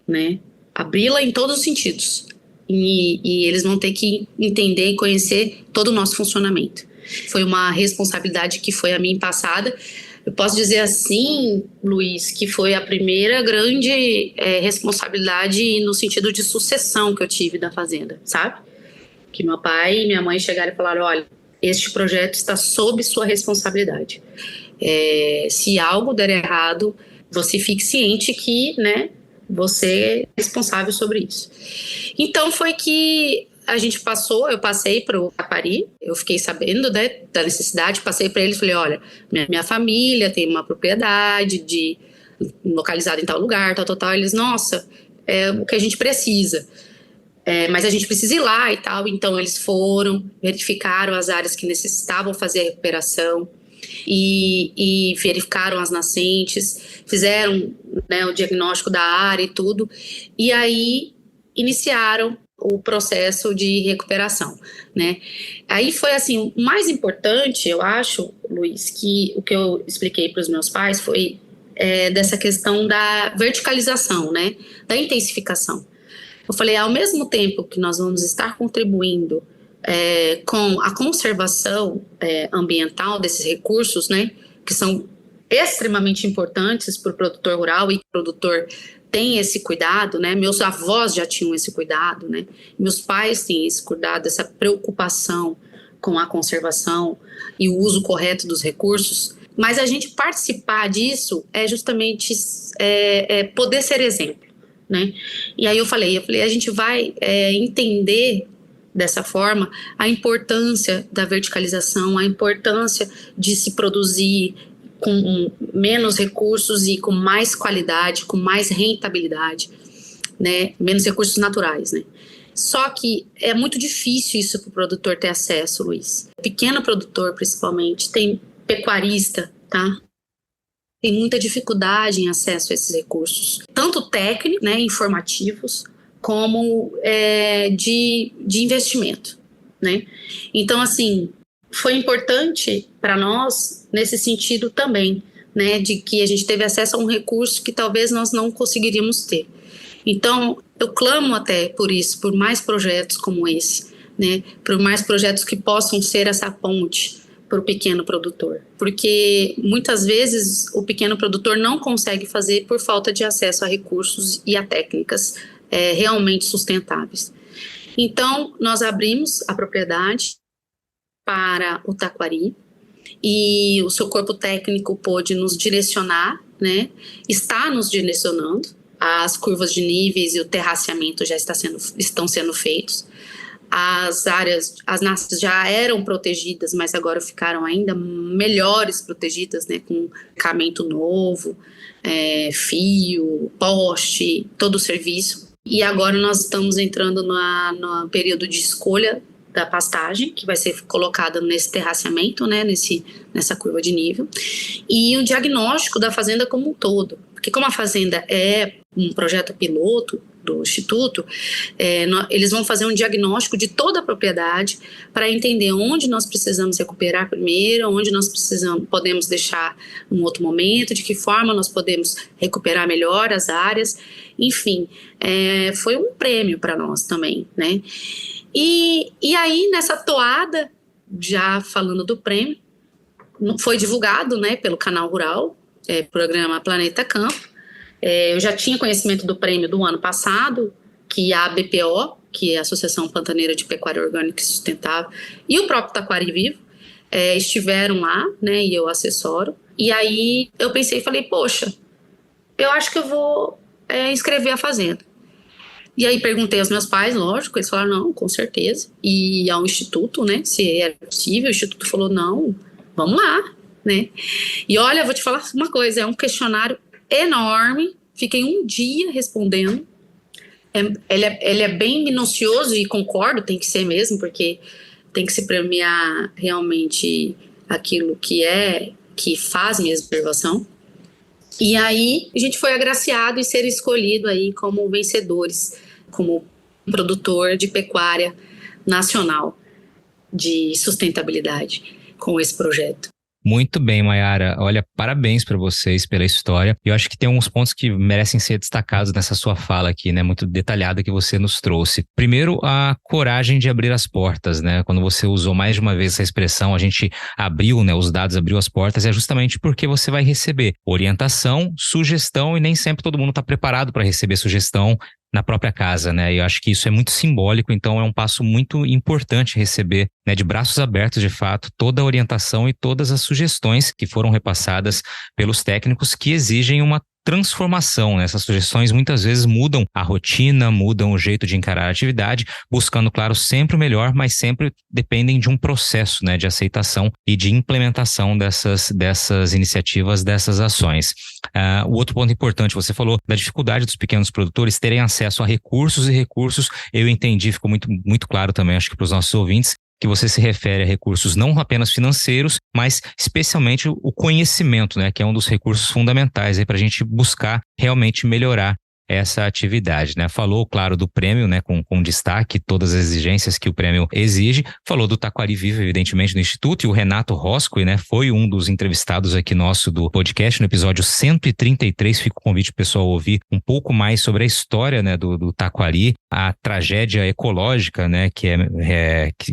né, abri-la em todos os sentidos, e eles vão ter que entender e conhecer todo o nosso funcionamento. Foi uma responsabilidade que foi a mim passada. Eu posso dizer assim, Luiz, que foi a primeira grande responsabilidade no sentido de sucessão que eu tive da fazenda, sabe? Que meu pai e minha mãe chegaram e falaram, olha, este projeto está sob sua responsabilidade. Se algo der errado, você fique ciente que, né, você é responsável sobre isso. Então foi que eu passei para o Taquari, eu fiquei sabendo, né, da necessidade, passei para eles, falei, olha, minha família tem uma propriedade localizada em tal lugar, tal, eles, nossa, é o que a gente precisa, mas a gente precisa ir lá e tal, então eles foram, verificaram as áreas que necessitavam fazer a recuperação, e verificaram as nascentes, fizeram, né, o diagnóstico da área e tudo, e aí iniciaram o processo de recuperação, né? Aí foi assim, o mais importante, eu acho, Luiz, que o que eu expliquei para os meus pais foi dessa questão da verticalização, né? Da intensificação. Eu falei, ao mesmo tempo que nós vamos estar contribuindo com a conservação ambiental desses recursos, né? Que são extremamente importantes para o produtor rural e o produtor tem esse cuidado, né? Meus avós já tinham esse cuidado, né? Meus pais têm esse cuidado, essa preocupação com a conservação e o uso correto dos recursos. Mas a gente participar disso é justamente poder ser exemplo, né? E aí eu falei, a gente vai entender dessa forma a importância da verticalização, a importância de se produzir com menos recursos e com mais qualidade, com mais rentabilidade, né? Menos recursos naturais, né? Só que é muito difícil isso para o produtor ter acesso, Luiz. Pequeno produtor, principalmente, tem pecuarista, tá? Tem muita dificuldade em acesso a esses recursos, tanto técnicos, né, informativos, como de investimento, né? Então, assim, foi importante para nós nesse sentido também, né, de que a gente teve acesso a um recurso que talvez nós não conseguiríamos ter. Então, eu clamo até por isso, por mais projetos como esse, né, por mais projetos que possam ser essa ponte para o pequeno produtor, porque muitas vezes o pequeno produtor não consegue fazer por falta de acesso a recursos e a técnicas realmente sustentáveis. Então, nós abrimos a propriedade para o Taquari e o seu corpo técnico pôde nos direcionar, né? Está nos direcionando. As curvas de níveis e o terraceamento já estão sendo feitos. As nascentes já eram protegidas, mas agora ficaram ainda melhores protegidas, né? Com equipamento novo, fio, poste, todo o serviço. E agora nós estamos entrando no período de escolha da pastagem, que vai ser colocada nesse terraceamento, né, nessa curva de nível, e o diagnóstico da fazenda como um todo. Porque como a fazenda é um projeto piloto, do Instituto, eles vão fazer um diagnóstico de toda a propriedade para entender onde nós precisamos recuperar primeiro, onde nós podemos deixar um outro momento, de que forma nós podemos recuperar melhor as áreas, enfim, foi um prêmio para nós também, né? E aí, nessa toada, já falando do prêmio, foi divulgado, né, pelo Canal Rural, programa Planeta Campo. Eu já tinha conhecimento do prêmio do ano passado, que a ABPO, que é a Associação Pantaneira de Pecuária Orgânica e Sustentável, e o próprio Taquari Vivo, estiveram lá, né, e eu assessoro. E aí eu pensei e falei, poxa, eu acho que eu vou inscrever a fazenda. E aí perguntei aos meus pais, lógico, eles falaram, não, com certeza. E ao Instituto, né, se era possível, o Instituto falou, não, vamos lá, né. E olha, vou te falar uma coisa, é um questionário enorme, fiquei um dia respondendo. Ele é bem minucioso e concordo, tem que ser mesmo, porque tem que se premiar realmente aquilo que fazem a observação. E aí a gente foi agraciado e ser escolhido aí como vencedores, como produtor de pecuária nacional de sustentabilidade com esse projeto. Muito bem, Mayara. Olha, parabéns para vocês pela história. Eu acho que tem alguns pontos que merecem ser destacados nessa sua fala aqui, né? Muito detalhada que você nos trouxe. Primeiro, a coragem de abrir as portas, né? Quando você usou mais de uma vez essa expressão, a gente abriu, né? Os dados abriu as portas, é justamente porque você vai receber orientação, sugestão e nem sempre todo mundo está preparado para receber sugestão na própria casa, né? E eu acho que isso é muito simbólico, então é um passo muito importante receber, né, de braços abertos, de fato, toda a orientação e todas as sugestões que foram repassadas pelos técnicos que exigem uma transformação, né? Essas sugestões muitas vezes mudam a rotina, mudam o jeito de encarar a atividade, buscando, claro, sempre o melhor, mas sempre dependem de um processo, né, de aceitação e de implementação dessas iniciativas, dessas ações. O outro ponto importante, você falou da dificuldade dos pequenos produtores terem acesso a recursos, eu entendi, ficou muito, muito claro também, acho que para os nossos ouvintes, que você se refere a recursos não apenas financeiros, mas especialmente o conhecimento, né, que é um dos recursos fundamentais para a gente buscar realmente melhorar essa atividade, né? Falou, claro, do prêmio, né, com destaque, todas as exigências que o prêmio exige. Falou do Taquari Vivo, evidentemente, do Instituto, e o Renato Roscoe, né, foi um dos entrevistados aqui nosso do podcast, no episódio 133. Fica o convite para o pessoal ouvir um pouco mais sobre a história, né, do Taquari, a tragédia ecológica, né, que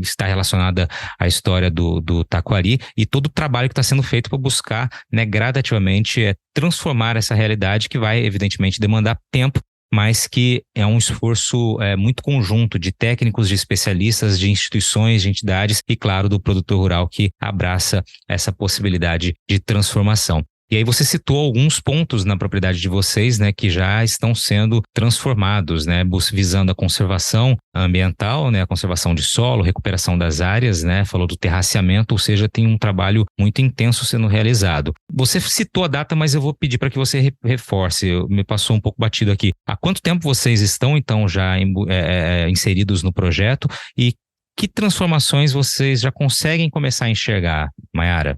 está relacionada à história do Taquari e todo o trabalho que está sendo feito para buscar, né, gradativamente transformar essa realidade que vai, evidentemente, demandar tempo, mas que é um esforço muito conjunto de técnicos, de especialistas, de instituições, de entidades e, claro, do produtor rural que abraça essa possibilidade de transformação. E aí você citou alguns pontos na propriedade de vocês, né, que já estão sendo transformados, né, visando a conservação ambiental, né, a conservação de solo, recuperação das áreas, né, falou do terraceamento, ou seja, tem um trabalho muito intenso sendo realizado. Você citou a data, mas eu vou pedir para que você reforce, me passou um pouco batido aqui. Há quanto tempo vocês estão, então, já inseridos no projeto e que transformações vocês já conseguem começar a enxergar, Mayara?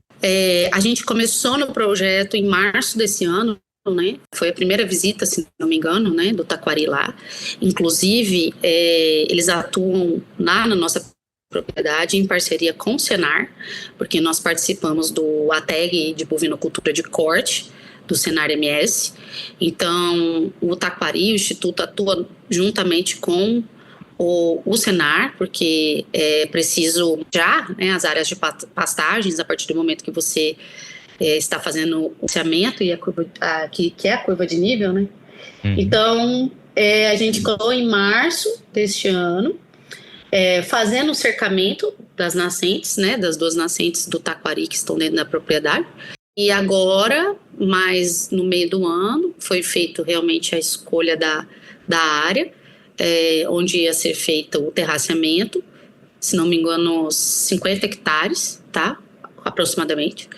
A gente começou no projeto em março desse ano, né? Foi a primeira visita, se não me engano, né, do Taquari lá. Inclusive, eles atuam na nossa propriedade em parceria com o Senar, porque nós participamos do ATEG de bovinocultura de corte, do Senar MS. Então, o Taquari, o Instituto, atua juntamente com o Senar, porque é preciso já, né, as áreas de pastagens, a partir do momento que você está fazendo o licenciamento e a curva, que é a curva de nível, né? Então, a gente colocou em março deste ano, fazendo o cercamento das nascentes, né, das 2 nascentes do Taquari que estão dentro da propriedade. E agora, mais no meio do ano, foi feito realmente a escolha da área, onde ia ser feito o terraceamento, se não me engano, 50 hectares, tá? Aproximadamente.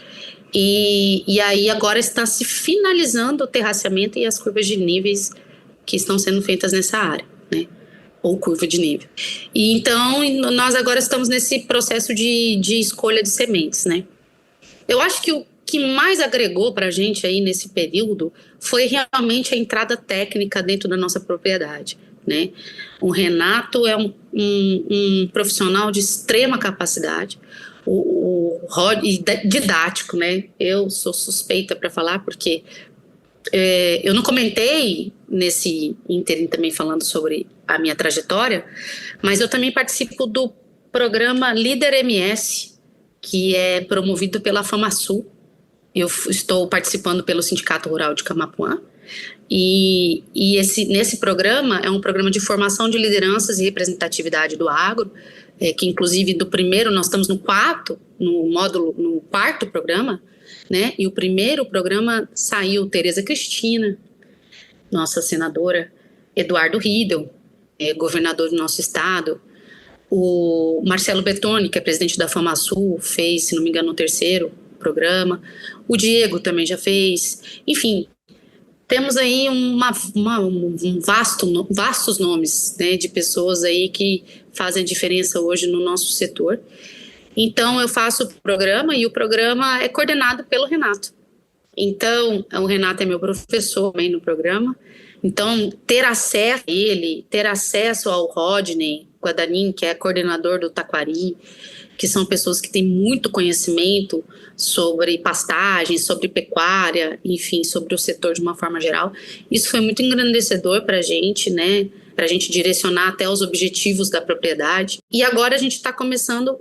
E aí agora está se finalizando o terraceamento e as curvas de níveis que estão sendo feitas nessa área, né? Ou curva de nível. E então, nós agora estamos nesse processo de escolha de sementes, né? Eu acho que que mais agregou para a gente aí nesse período foi realmente a entrada técnica dentro da nossa propriedade, né? O Renato é um profissional de extrema capacidade, e didático, né? Eu sou suspeita para falar porque eu não comentei nesse ínterim também falando sobre a minha trajetória, mas eu também participo do programa Líder MS, que é promovido pela FamaSul. Eu estou participando pelo Sindicato Rural de Camapuã. E nesse programa é um programa de formação de lideranças e representatividade do agro, que inclusive do primeiro, nós estamos no quarto programa, né? E o primeiro programa saiu Tereza Cristina, nossa senadora, Eduardo Riedel, governador do nosso estado, o Marcelo Bertoni, que é presidente da FamaSul, fez, se não me engano, o terceiro programa, o Diego também já fez, enfim, temos aí vastos nomes, né, de pessoas aí que fazem a diferença hoje no nosso setor. Então eu faço o programa e o programa é coordenado pelo Renato. Então o Renato é meu professor também no programa. Então ter acesso a ele, ter acesso ao Rodney Guadanin, que é coordenador do Taquari, que são pessoas que têm muito conhecimento sobre pastagem, sobre pecuária, enfim, sobre o setor de uma forma geral. Isso foi muito engrandecedor para a gente, né? Para a gente direcionar até os objetivos da propriedade. E agora a gente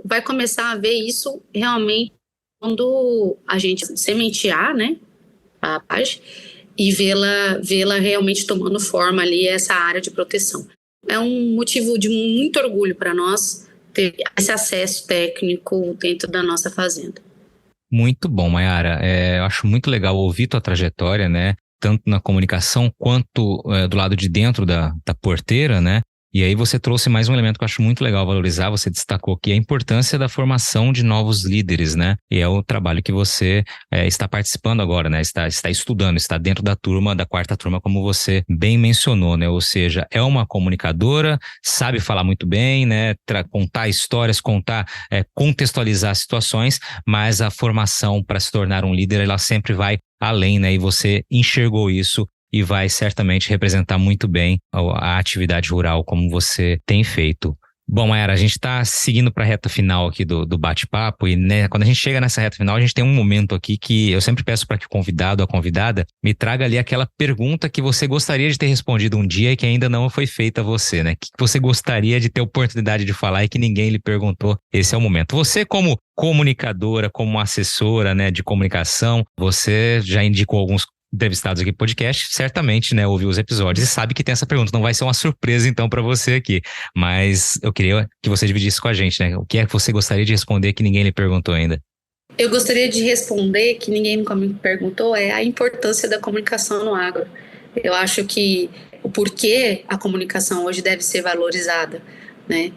vai começar a ver isso realmente quando a gente sementear, né, a paz, e vê-la realmente tomando forma ali, essa área de proteção. É um motivo de muito orgulho para nós ter esse acesso técnico dentro da nossa fazenda. Muito bom, Mayara. Eu acho muito legal ouvir tua trajetória, né? Tanto na comunicação quanto do lado de dentro da porteira, né? E aí você trouxe mais um elemento que eu acho muito legal valorizar, você destacou aqui a importância da formação de novos líderes, né? E é o trabalho que você está participando agora, né? Está estudando, está dentro da turma, da quarta turma, como você bem mencionou, né? Ou seja, é uma comunicadora, sabe falar muito bem, né? Contar histórias, contextualizar situações, mas a formação para se tornar um líder, ela sempre vai além, né? E você enxergou isso e vai certamente representar muito bem a atividade rural como você tem feito. Bom, Mayara, a gente está seguindo para a reta final aqui do bate-papo e, né, quando a gente chega nessa reta final, a gente tem um momento aqui que eu sempre peço para que o convidado ou a convidada me traga ali aquela pergunta que você gostaria de ter respondido um dia e que ainda não foi feita a você, né? Que você gostaria de ter oportunidade de falar e que ninguém lhe perguntou. Esse é o momento. Você, como comunicadora, como assessora, né, de comunicação, você já indicou alguns entrevistados aqui no podcast, certamente, né, ouviu os episódios e sabe que tem essa pergunta. Não vai ser uma surpresa, então, para você aqui. Mas eu queria que você dividisse com a gente, né? O que é que você gostaria de responder que ninguém lhe perguntou ainda? Eu gostaria de responder, que ninguém nunca me perguntou, é a importância da comunicação no agro. Eu acho que o porquê a comunicação hoje deve ser valorizada, né?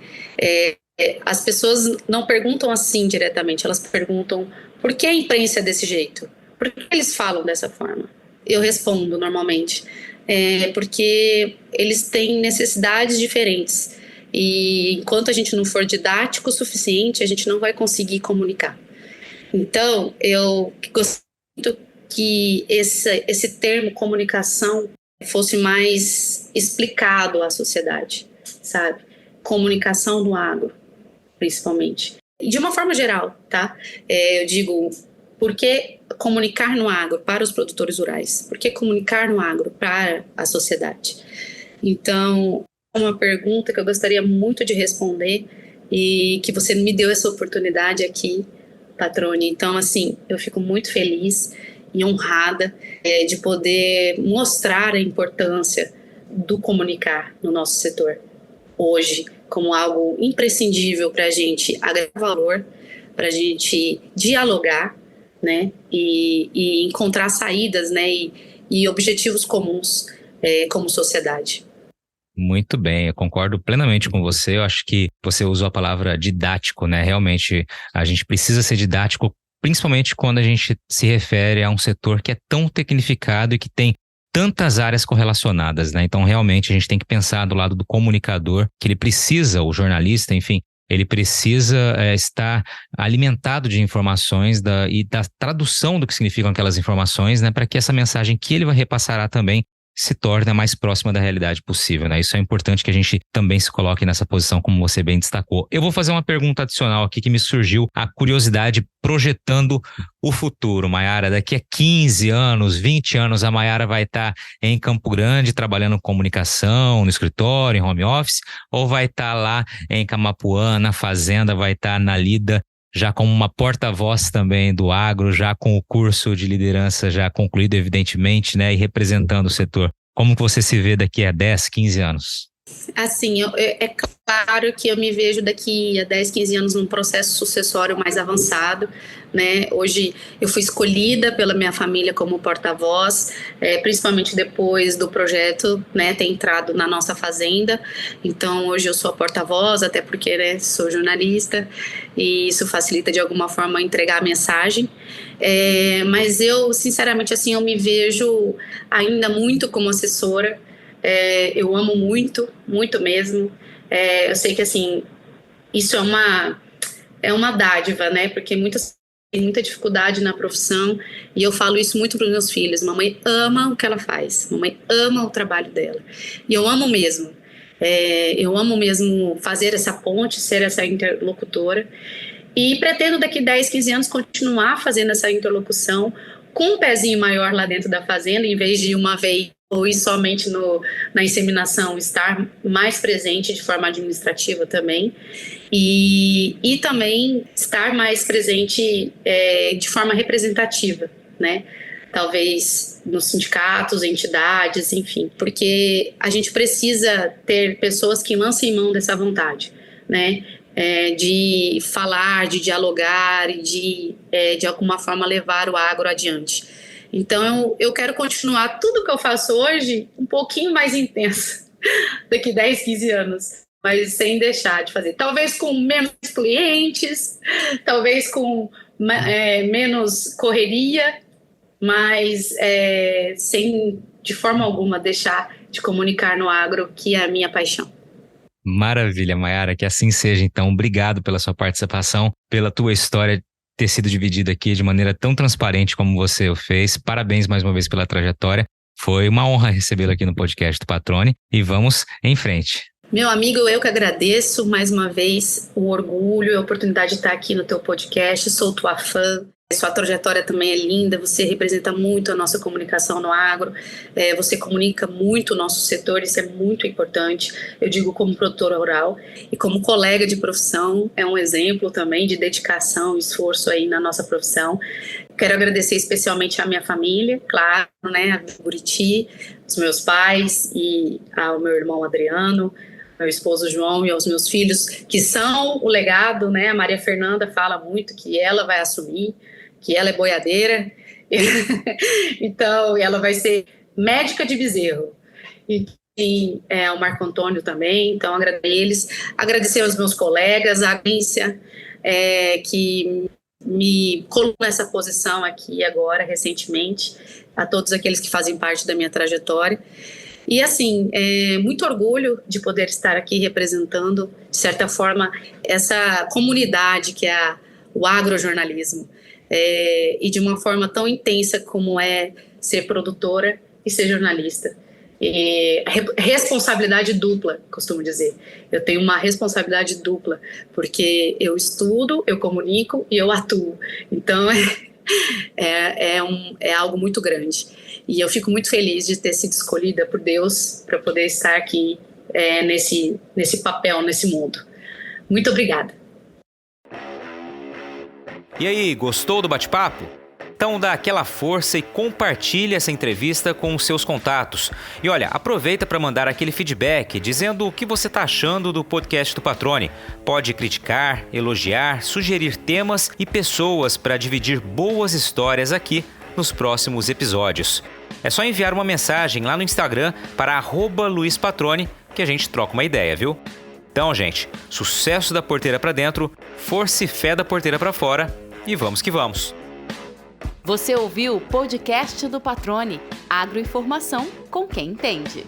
As pessoas não perguntam assim diretamente, elas perguntam por que a imprensa é desse jeito? Por que eles falam dessa forma? Eu respondo normalmente, porque eles têm necessidades diferentes e enquanto a gente não for didático o suficiente, a gente não vai conseguir comunicar. Então, eu gostaria muito que esse termo comunicação fosse mais explicado à sociedade, sabe? Comunicação no agro, principalmente. E de uma forma geral, tá? Eu digo, por que comunicar no agro para os produtores rurais? Por que comunicar no agro para a sociedade? Então, é uma pergunta que eu gostaria muito de responder e que você me deu essa oportunidade aqui, Patrone. Então, assim, eu fico muito feliz e honrada de poder mostrar a importância do comunicar no nosso setor hoje como algo imprescindível para a gente agregar valor, para a gente dialogar, né, e encontrar saídas, né, e objetivos comuns como sociedade. Muito bem, eu concordo plenamente com você. Eu acho que você usou a palavra didático, né? Realmente, a gente precisa ser didático, principalmente quando a gente se refere a um setor que é tão tecnificado e que tem tantas áreas correlacionadas, né? Então, realmente, a gente tem que pensar do lado do comunicador, que ele precisa, o jornalista, enfim, Ele precisa estar alimentado de informações e da tradução do que significam aquelas informações, né, para que essa mensagem que ele vai repassar também se torne a mais próxima da realidade possível, né? Isso é importante que a gente também se coloque nessa posição, como você bem destacou. Eu vou fazer uma pergunta adicional aqui que me surgiu a curiosidade projetando o futuro. Mayara, daqui a 15 anos, 20 anos, a Mayara vai estar em Campo Grande trabalhando com comunicação, no escritório, em home office, ou vai estar lá em Camapuã, na fazenda, vai estar na lida, já como uma porta-voz também do agro, já com o curso de liderança já concluído, evidentemente, né, e representando o setor. Como que você se vê daqui a 10, 15 anos? Assim, é claro que eu me vejo daqui a 10, 15 anos num processo sucessório mais avançado, né? Hoje eu fui escolhida pela minha família como porta-voz, principalmente depois do projeto, né, ter entrado na nossa fazenda. Então hoje eu sou a porta-voz, até porque, né, sou jornalista, e isso facilita de alguma forma entregar a mensagem. Mas eu, sinceramente, assim, eu me vejo ainda muito como assessora. Eu amo muito, muito mesmo. Eu sei que, assim, isso é uma dádiva, né? Porque tem muita dificuldade na profissão, e eu falo isso muito para os meus filhos. Mamãe ama o que ela faz, mamãe ama o trabalho dela. E eu amo mesmo. Eu amo mesmo fazer essa ponte, ser essa interlocutora. E pretendo daqui 10, 15 anos continuar fazendo essa interlocução com um pezinho maior lá dentro da fazenda, em vez de uma vez ou ir somente na inseminação, estar mais presente de forma administrativa também, e também estar mais presente de forma representativa, né? Talvez nos sindicatos, entidades, enfim, porque a gente precisa ter pessoas que lancem mão dessa vontade, né? De falar, de dialogar e de alguma forma levar o agro adiante. Então eu quero continuar tudo que eu faço hoje um pouquinho mais intenso daqui 10, 15 anos, mas sem deixar de fazer. Talvez com menos clientes, talvez com menos correria, mas sem de forma alguma deixar de comunicar no agro, que é a minha paixão. Maravilha, Mayara, que assim seja. Então, obrigado pela sua participação, pela tua história ter sido dividida aqui de maneira tão transparente como você o fez. Parabéns mais uma vez pela trajetória. Foi uma honra recebê-lo aqui no podcast do Patrone e vamos em frente. Meu amigo, eu que agradeço mais uma vez o orgulho e a oportunidade de estar aqui no teu podcast. Sou tua fã. Sua trajetória também é linda, você representa muito a nossa comunicação no agro, você comunica muito o nosso setor, isso é muito importante. Eu digo como produtora rural e como colega de profissão, é um exemplo também de dedicação e esforço aí na nossa profissão. Quero agradecer especialmente à minha família, claro, né, a Buriti, os meus pais e ao meu irmão Adriano, meu esposo João e aos meus filhos, que são o legado, né? A Maria Fernanda fala muito que ela vai assumir, que ela é boiadeira, então ela vai ser médica de bezerro. E o Marco Antônio também, então agradecer aos meus colegas, a agência que me colocou nessa posição aqui agora, recentemente, a todos aqueles que fazem parte da minha trajetória. E assim, muito orgulho de poder estar aqui representando, de certa forma, essa comunidade que é o agrojornalismo, e de uma forma tão intensa como é ser produtora e ser jornalista. Responsabilidade dupla, costumo dizer. Eu tenho uma responsabilidade dupla, porque eu estudo, eu comunico e eu atuo. Então, é algo muito grande. E eu fico muito feliz de ter sido escolhida por Deus para poder estar aqui nesse papel, nesse mundo. Muito obrigada. E aí, gostou do bate-papo? Então dá aquela força e compartilha essa entrevista com os seus contatos. E olha, aproveita para mandar aquele feedback dizendo o que você está achando do podcast do Patrone. Pode criticar, elogiar, sugerir temas e pessoas para dividir boas histórias aqui nos próximos episódios. É só enviar uma mensagem lá no Instagram para @LuizPatrone que a gente troca uma ideia, viu? Então, gente, sucesso da porteira para dentro, força e fé da porteira para fora e vamos que vamos. Você ouviu o podcast do Patrone, agroinformação com quem entende.